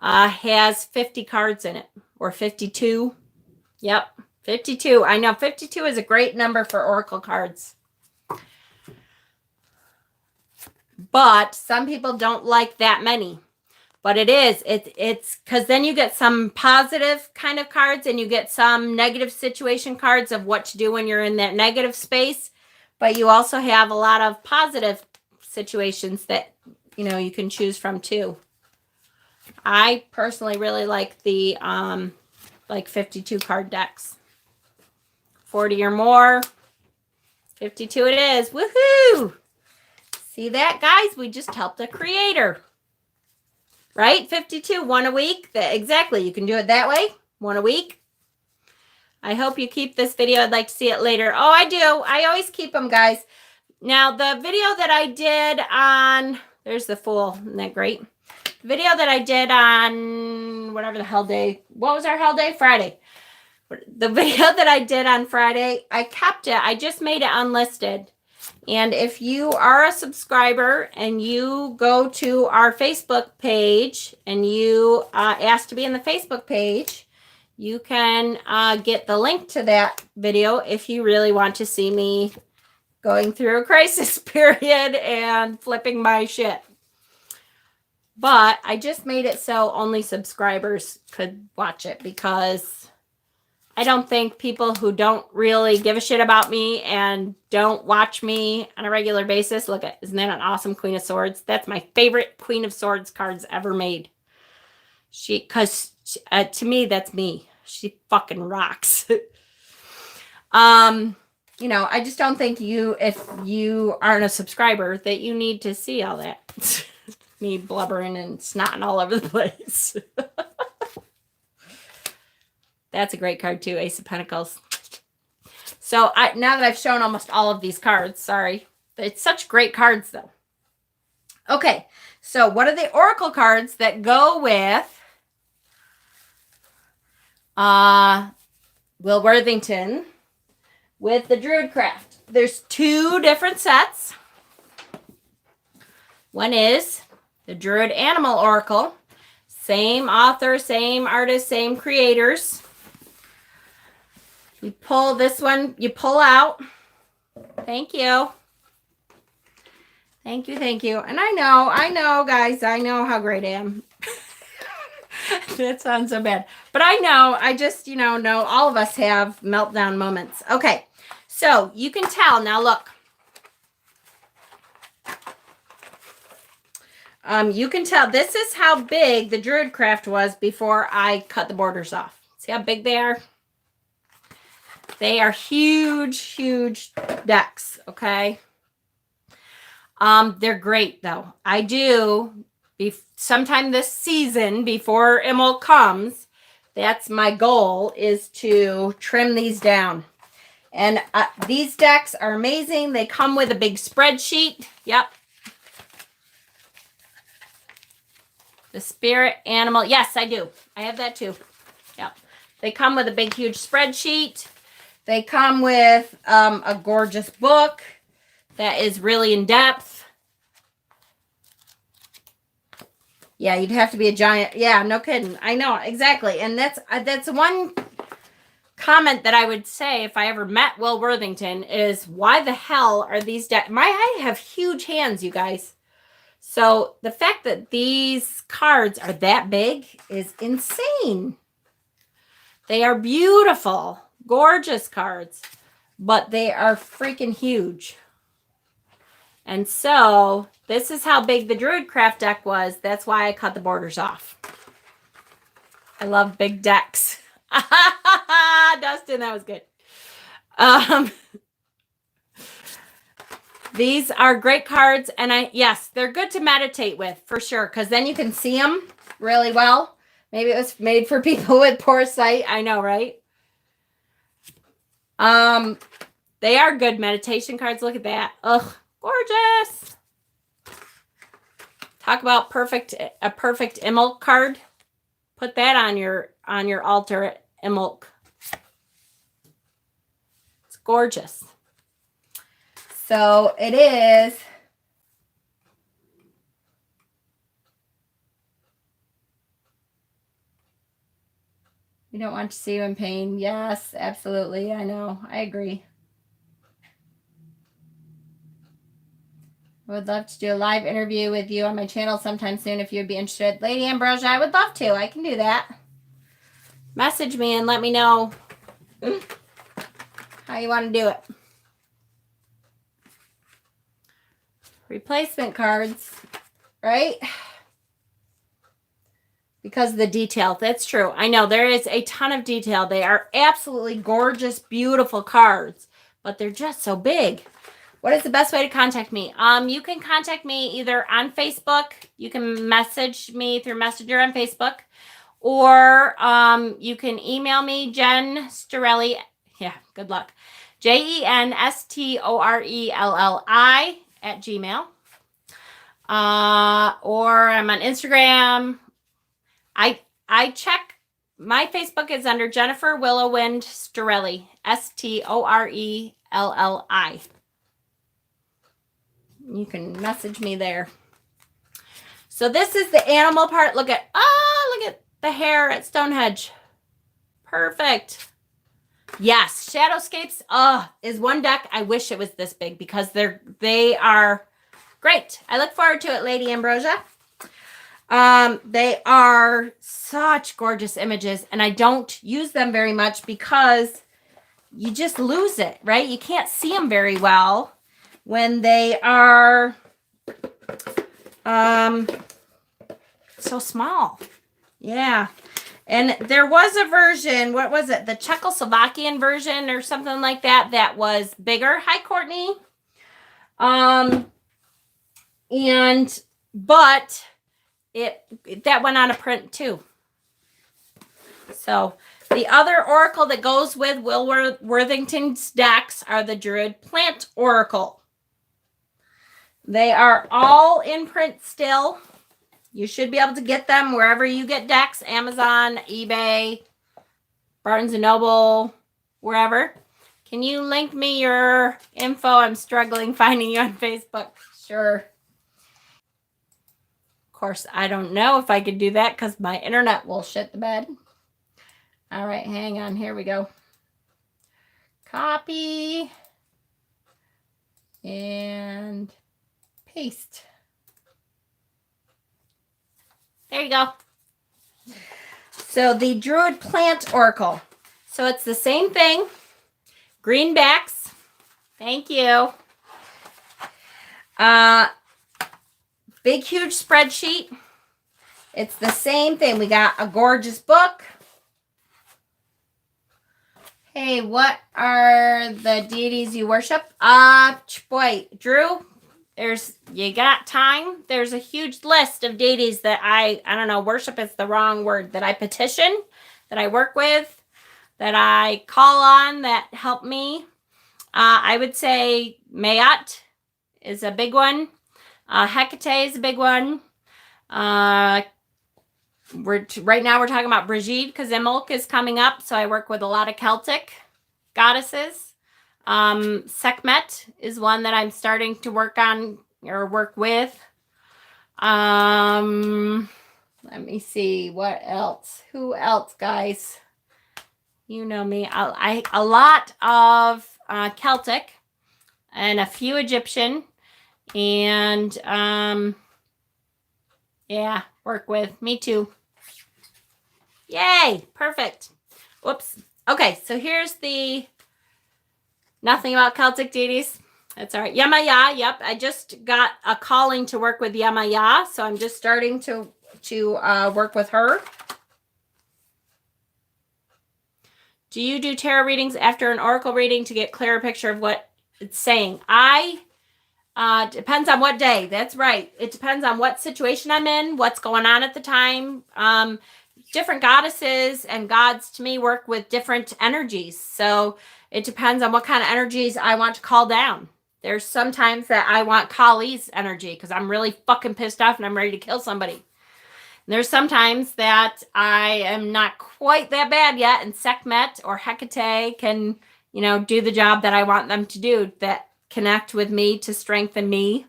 has 50 cards in it, or 52. Yep, 52. I know 52 is a great number for oracle cards. But some people don't like that many. But it is. It's because then you get some positive kind of cards and you get some negative situation cards of what to do when you're in that negative space. But you also have a lot of positive situations that, you can choose from too. I personally really like the 52 card decks. 40 or more. 52 it is. Woohoo! See that, guys? We just helped a creator. Right? 52, one a week. Exactly. You can do it that way. One a week. I hope you keep this video. I'd like to see it later. Oh, I do. I always keep them, guys. Now, the video that I did on... There's the Fool. Isn't that great? The video that I did on whatever the hell day... What was our hell day? Friday. The video that I did on Friday, I kept it. I just made it unlisted. And if you are a subscriber and you go to our Facebook page and you ask to be in the Facebook page, you can get the link to that video if you really want to see me going through a crisis period and flipping my shit. But I just made it so only subscribers could watch it because I don't think people who don't really give a shit about me and don't watch me on a regular basis. Look at, isn't that an awesome Queen of Swords? That's my favorite Queen of Swords cards ever made. Because to me, that's me. She fucking rocks. You know, I just don't think if you aren't a subscriber, that you need to see all that. Me blubbering and snotting all over the place. That's a great card too, Ace of Pentacles. So now that I've shown almost all of these cards, sorry. It's such great cards though. Okay, so what are the Oracle cards that go with Will Worthington with the Druidcraft? There's two different sets. One is the Druid Animal Oracle. Same author, same artist, same creators. You pull this one, you pull out. Thank you. Thank you, thank you. And I know, guys, I know how great I am. That sounds so bad. But I know, I just, know all of us have meltdown moments. Okay, so you can tell. Now, look. You can tell. This is how big the Druidcraft was before I cut the borders off. See how big they are? They are huge, huge decks, okay? They're great, though. I do, sometime this season, before Imbolc comes, that's my goal, is to trim these down. And these decks are amazing. They come with a big spreadsheet. Yep. The Spirit Animal. Yes, I do. I have that, too. Yep. They come with a big, huge spreadsheet. They come with a gorgeous book that is really in depth. Yeah, you'd have to be a giant. Yeah, no kidding. I know, exactly. And that's one comment that I would say if I ever met Will Worthington is, why the hell are these decks? I have huge hands, you guys. So the fact that these cards are that big is insane. They are beautiful. Gorgeous cards, but they are freaking huge. And so this is how big the Druidcraft deck was. That's why I cut the borders off. I love big decks. Dustin, that was good. These are great cards, and yes, they're good to meditate with for sure, because then you can see them really well. Maybe it was made for people with poor sight. I know, right? They are good meditation cards. Look at that. Ugh, gorgeous. Talk about a perfect Imbolc card. Put that on your altar, Imbolc. It's gorgeous. So it is. You don't want to see you in pain. Yes, absolutely. I know. I agree. I would love to do a live interview with you on my channel sometime soon if you'd be interested. Lady Ambrosia, I would love to. I can do that. Message me and let me know how you want to do it. Replacement cards, right? Because of the detail. That's true. I know there is a ton of detail. They are absolutely gorgeous, beautiful cards, but they're just so big. What is the best way to contact me? You can contact me either on Facebook. You can message me through Messenger on Facebook. Or you can email me, Jen Storelli. Yeah, good luck. JenStorelli @gmail. Or I'm on Instagram. I check. My Facebook is under Jennifer Willowwind Storelli. Storelli. You can message me there. So this is the animal part. Look at the hair at Stonehenge. Perfect. Yes, Shadowscapes is one deck. I wish it was this big because they are great. I look forward to it, Lady Ambrosia. They are such gorgeous images, and I don't use them very much because you just lose it, right? You can't see them very well when they are so small. Yeah. And there was a version, what was it? The Czechoslovakian version or something like that, that was bigger. Hi, Courtney. But that went on a print too. So the other oracle that goes with Will Worthington's decks are the Druid Plant Oracle. They are all in print still. You should be able to get them wherever you get decks, Amazon, eBay, Barnes & Noble, wherever. Can you link me your info? I'm struggling finding you on Facebook. Sure. Of course, I don't know if I could do that because my internet will shit the bed. All right, hang on. Here we go. Copy. And paste. There you go. So the Druid Plant Oracle. So it's the same thing. Greenbacks. Thank you. Big, huge spreadsheet. It's the same thing. We got a gorgeous book. Hey, what are the deities you worship? Boy, Drew, you got time? There's a huge list of deities that I don't know, worship is the wrong word, that I petition, that I work with, that I call on, that help me. I would say Mayat is a big one. Hecate is a big one. Right now we're talking about Brigitte because Imbolc is coming up, so I work with a lot of Celtic goddesses. Sekhmet is one that I'm starting to work on or work with. Let me see what else. Who else, guys? You know me. A lot of Celtic and a few Egyptian, and yeah, work with. Me too. Yay! Perfect. Whoops. Okay, so here's the nothing about Celtic deities. That's all right. Yemaya, yep. I just got a calling to work with Yemaya, so I'm just starting to work with her. Do you do tarot readings after an oracle reading to get clearer picture of what it's saying? Depends on what day. That's right. It depends on what situation I'm in, what's going on at the time. Different goddesses and gods to me work with different energies. So it depends on what kind of energies I want to call down. There's sometimes that I want Kali's energy because I'm really fucking pissed off and I'm ready to kill somebody. And there's sometimes that I am not quite that bad yet, and Sekhmet or Hecate can, do the job that I want them to do, that connect with me to strengthen me.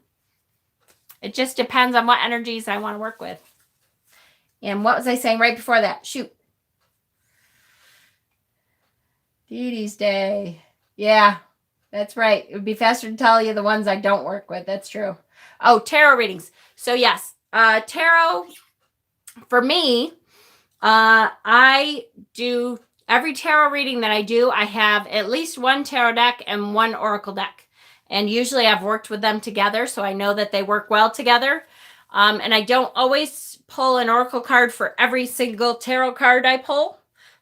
It just depends on what energies I want to work with. And what was I saying right before that? Shoot. Deities Day. Yeah, that's right. It would be faster to tell you the ones I don't work with. That's true. Oh, tarot readings. So yes, tarot, for me, I do every tarot reading that I do, I have at least one tarot deck and one oracle deck. And usually I've worked with them together, so I know that they work well together. And I don't always pull an oracle card for every single tarot card I pull.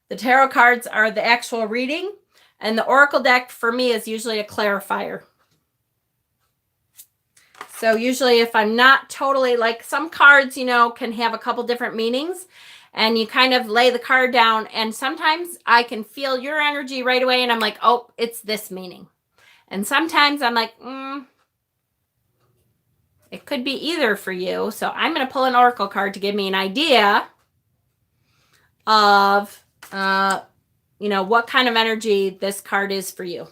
The tarot cards are the actual reading, and the oracle deck for me is usually a clarifier. So usually if I'm not totally, like some cards, you know, can have a couple different meanings, and you kind of lay the card down, and sometimes I can feel your energy right away and I'm like, oh, it's this meaning. And sometimes I'm like, it could be either for you. So I'm going to pull an oracle card to give me an idea of, you know, what kind of energy this card is for you.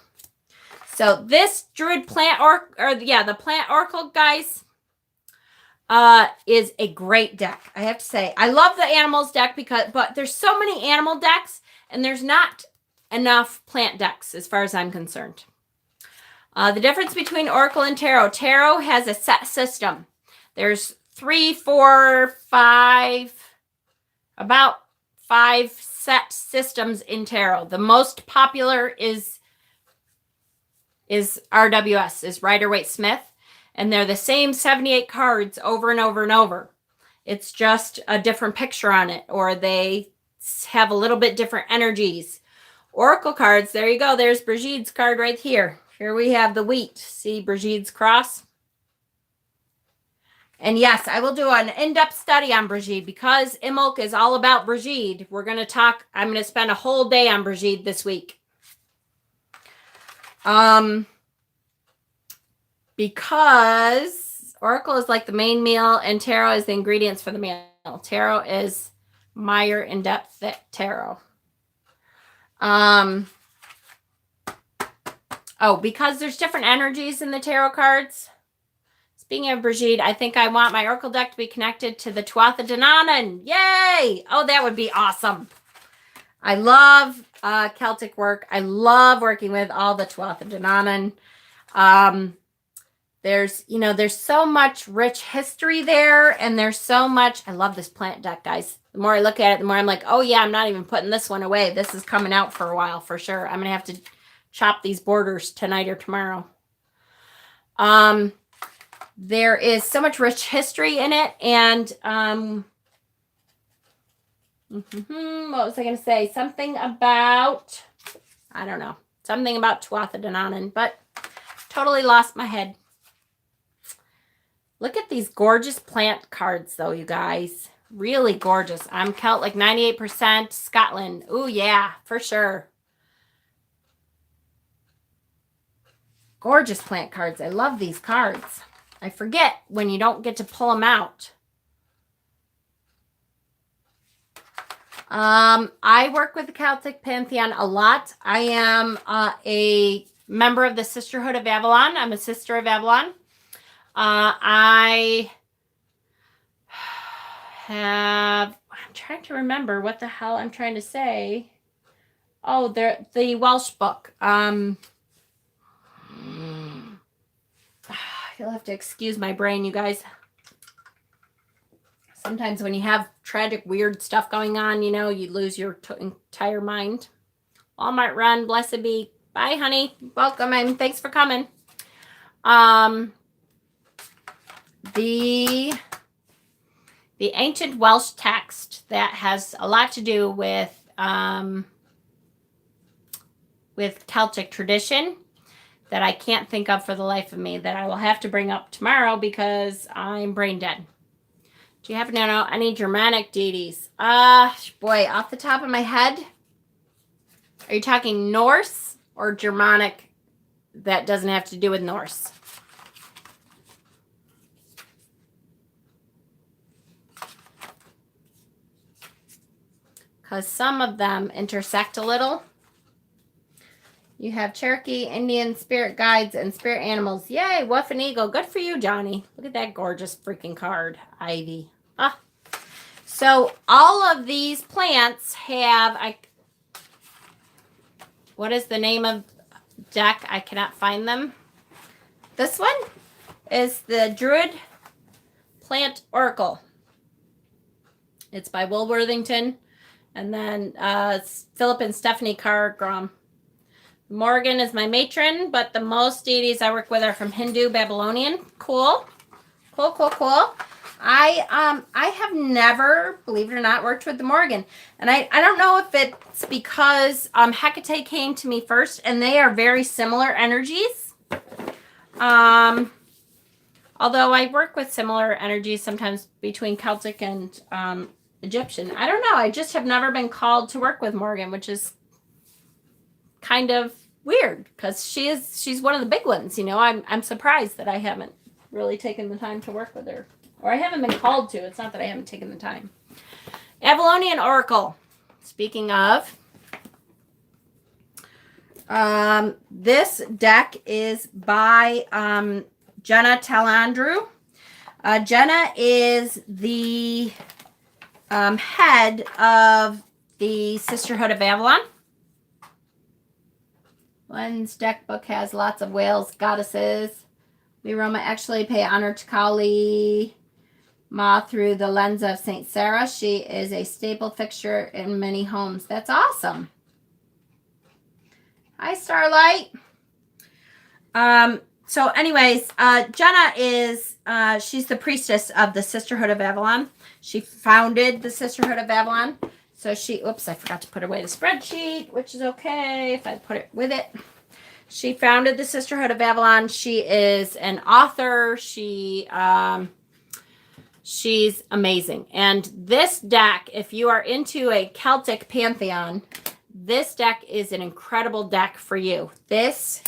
So this Druid plant the plant oracle, guys, is a great deck. I have to say, I love the animals deck but there's so many animal decks and there's not enough plant decks as far as I'm concerned. The difference between oracle and tarot. Tarot has a set system. There's 3, 4, 5, about 5 set systems in tarot. The most popular is RWS, is Rider-Waite-Smith. And they're the same 78 cards over and over and over. It's just a different picture on it, or they have a little bit different energies. Oracle cards, there you go. There's Brigitte's card right here. Here we have the wheat. See Brigitte's cross? And yes, I will do an in-depth study on Brigitte because Imbolc is all about Brigitte. I'm going to spend a whole day on Brigitte this week. Because oracle is like the main meal and tarot is the ingredients for the meal. Tarot is Meyer in-depth tarot. Because there's different energies in the tarot cards. Speaking of Brigitte, I think I want my oracle deck to be connected to the Tuatha De Danann. Yay! Oh, that would be awesome. I love Celtic work. I love working with all the Tuatha De Danann. There's so much rich history there, and there's so much. I love this plant deck, guys. The more I look at it, the more I'm like, oh yeah, I'm not even putting this one away. This is coming out for a while for sure. I'm gonna have to chop these borders tonight or tomorrow. There is so much rich history in it, and what was I gonna say? Something about, I don't know, something about Tuatha De Danann, but totally lost my head. Look at these gorgeous plant cards, though, you guys. Really gorgeous. I'm Celtic, 98%. Scotland. Ooh, yeah, for sure. Gorgeous plant cards. I love these cards. I forget when you don't get to pull them out. I work with the Celtic Pantheon a lot. I am a member of the Sisterhood of Avalon. I'm a sister of Avalon. I'm trying to remember what the hell I'm trying to say. Oh, the Welsh book. You'll have to excuse my brain, you guys. Sometimes when you have tragic, weird stuff going on, you lose your entire mind. Walmart run, blessed be. Bye, honey. Welcome, and thanks for coming. The ancient Welsh text that has a lot to do with Celtic tradition that I can't think of for the life of me, that I will have to bring up tomorrow because I'm brain dead. Do you happen to know any Germanic deities? Boy, off the top of my head, are you talking Norse or Germanic that doesn't have to do with Norse? Because some of them intersect a little. You have Cherokee, Indian, spirit guides, and spirit animals. Yay, Wolf and Eagle. Good for you, Johnny. Look at that gorgeous freaking card, Ivy. So all of these plants have, what is the name of deck? I cannot find them. This one is the Druid Plant Oracle. It's by Will Worthington. And then Philip and Stephanie Carr-Grom. Morgan is my matron, but the most deities I work with are from Hindu, Babylonian. Cool. Cool, cool, cool. I have never, believe it or not, worked with the Morgan. And I don't know if it's because Hecate came to me first, and they are very similar energies. Although I work with similar energies sometimes between Celtic and Egyptian. I don't know. I just have never been called to work with Morgan, which is kind of weird because she's one of the big ones. You know, I'm surprised that I haven't really taken the time to work with her, or I haven't been called to. It's not that I haven't taken the time. Avalonian Oracle. Speaking of, this deck is by Jenna Talandrew. Jenna is the head of the Sisterhood of Avalon. Len's deck book has lots of whales, goddesses. We Roma actually pay honor to Kali Ma through the lens of Saint Sarah. She is a staple fixture in many homes. That's awesome. Hi, Starlight. So anyways, Jenna is, she's the priestess of the Sisterhood of Avalon. She founded the Sisterhood of Avalon. So she, oops, I forgot to put away the spreadsheet, which is okay if I put it with it. She founded the Sisterhood of Avalon. She is an author. She's amazing. And this deck, if you are into a Celtic pantheon, this deck is an incredible deck for you. This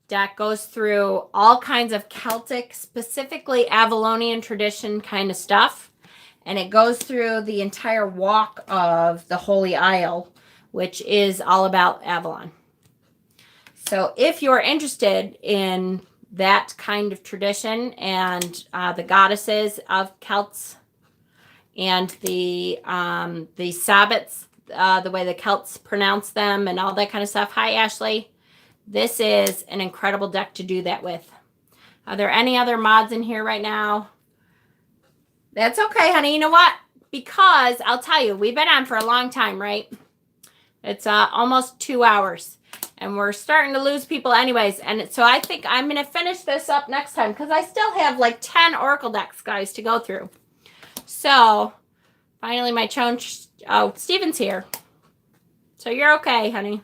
deck goes through all kinds of Celtic, specifically Avalonian tradition kind of stuff. And it goes through the entire walk of the Holy Isle, which is all about Avalon. So if you're interested in that kind of tradition and the goddesses of Celts and the Sabbats, the way the Celts pronounce them and all that kind of stuff. Hi, Ashley. This is an incredible deck to do that with. Are there any other mods in here right now? That's okay, honey. You know what? Because I'll tell you, we've been on for a long time, right? It's almost 2 hours. And we're starting to lose people anyways. And so I think I'm going to finish this up next time because I still have like 10 Oracle decks, guys, to go through. So finally my chone... Oh, Steven's here. So you're okay, honey.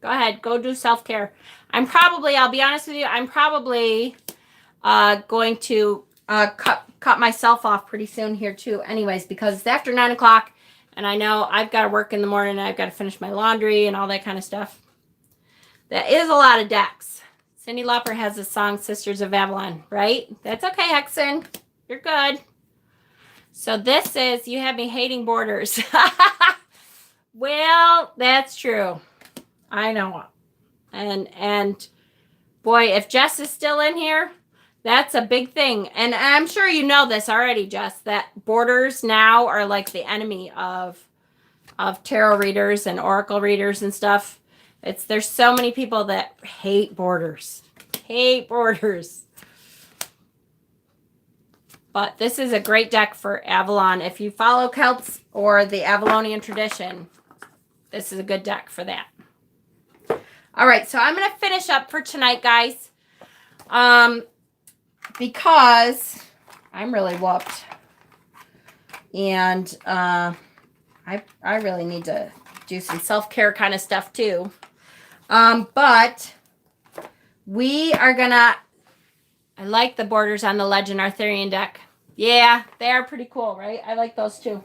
Go ahead. Go do self-care. I'll be honest with you, I'm probably going to cut myself off pretty soon here too anyways, because it's after 9 o'clock and I know I've got to work in the morning and I've got to finish my laundry and all that kind of stuff. That is a lot of decks. Cyndi Lauper has a song, Sisters of Avalon, right? That's okay, Hexen. You're good. So this is, you have me hating borders. Well, that's true. I know. And boy, if Jess is still in here, that's a big thing. And I'm sure you know this already, Jess, that borders now are like the enemy of tarot readers and oracle readers and stuff. There's so many people that hate borders. Hate borders. But this is a great deck for Avalon. If you follow Celts or the Avalonian tradition, this is a good deck for that. All right, so I'm going to finish up for tonight, guys. Because I'm really whooped. And I really need to do some self-care kind of stuff too. But we are going to... I like the borders on the Legend Arthurian deck. Yeah, they are pretty cool, right? I like those too.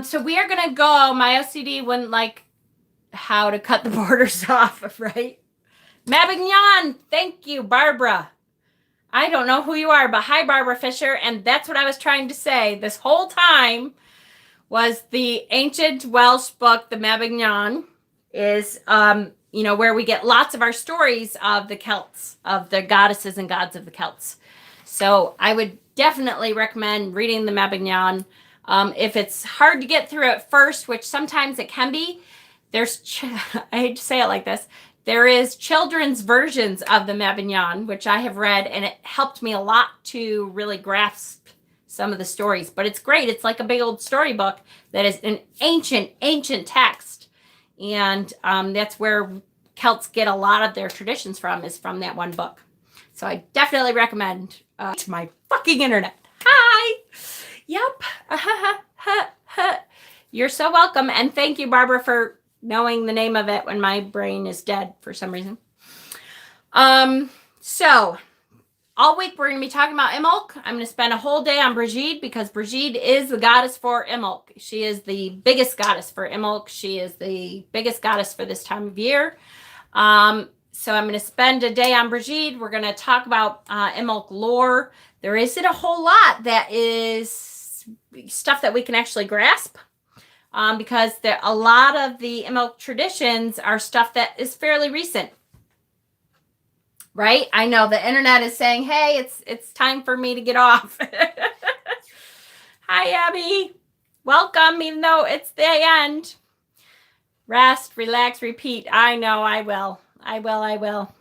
So we are going to go... My OCD wouldn't like how to cut the borders off, right? Mabignon, thank you, Barbara. I don't know who you are, but hi, Barbara Fisher. And that's what I was trying to say this whole time was the ancient Welsh book, the Mabignon, is, where we get lots of our stories of the Celts, of the goddesses and gods of the Celts. So I would definitely recommend reading the Mabignon. If it's hard to get through at first, which sometimes it can be, I hate to say it like this, there is children's versions of the Mabignon, which I have read, and it helped me a lot to really grasp some of the stories. But it's great. It's like a big old storybook that is an ancient, ancient text. And that's where Celts get a lot of their traditions from, is from that one book. So I definitely recommend to my fucking internet. Hi. Yep. You're so welcome. And thank you, Barbara, for knowing the name of it when my brain is dead for some reason. So all week we're going to be talking about Imbolc. I'm going to spend a whole day on Brigitte because Brigitte is the goddess for Imbolc. She is the biggest goddess for Imbolc. She is the biggest goddess for this time of year. So I'm going to spend a day on Brigitte. We're going to talk about Imbolc lore. There isn't a whole lot that is stuff that we can actually grasp because a lot of the Imbolc traditions are stuff that is fairly recent. Right? I know the internet is saying, hey, it's time for me to get off. Hi, Abby. Welcome, even though it's the end. Rest, relax, repeat. I know I will. I will.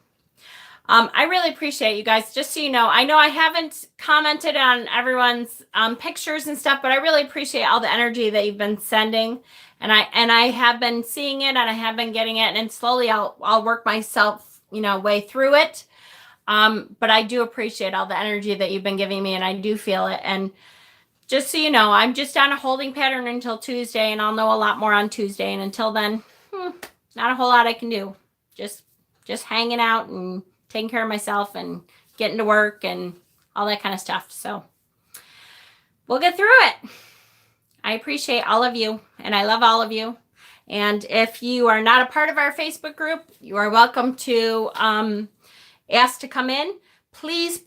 I really appreciate you guys. Just so you know I haven't commented on everyone's pictures and stuff, but I really appreciate all the energy that you've been sending. And I have been seeing it and I have been getting it. And slowly I'll work myself way through it. But I do appreciate all the energy that you've been giving me and I do feel it. And just so you know, I'm just on a holding pattern until Tuesday and I'll know a lot more on Tuesday. And until then, not a whole lot I can do. Just hanging out and taking care of myself and getting to work and all that kind of stuff. So we'll get through it. I appreciate all of you and I love all of you. And if you are not a part of our Facebook group, you are welcome to ask to come in. Please,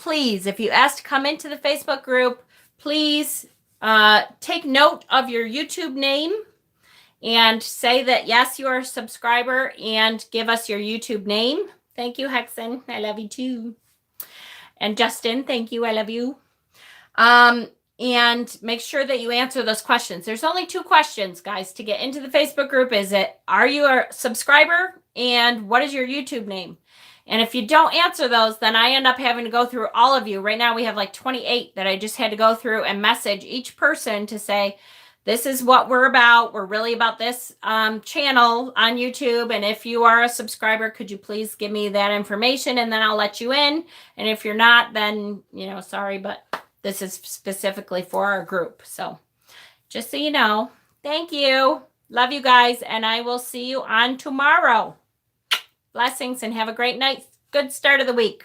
if you ask to come into the Facebook group, please take note of your YouTube name and say that, yes, you are a subscriber and give us your YouTube name. Thank you, Hexen. I love you too. And Justin, thank you. I love you. And make sure that you answer those questions. There's only 2 questions, guys, to get into the Facebook group. Are you a subscriber? And what is your YouTube name? And if you don't answer those, then I end up having to go through all of you. Right now we have like 28 that I just had to go through and message each person to say, this is what we're about. We're really about this channel on YouTube. And if you are a subscriber, could you please give me that information and then I'll let you in. And if you're not, then, sorry, but this is specifically for our group. So just so you know, thank you. Love you guys. And I will see you on tomorrow. Blessings and have a great night. Good start of the week.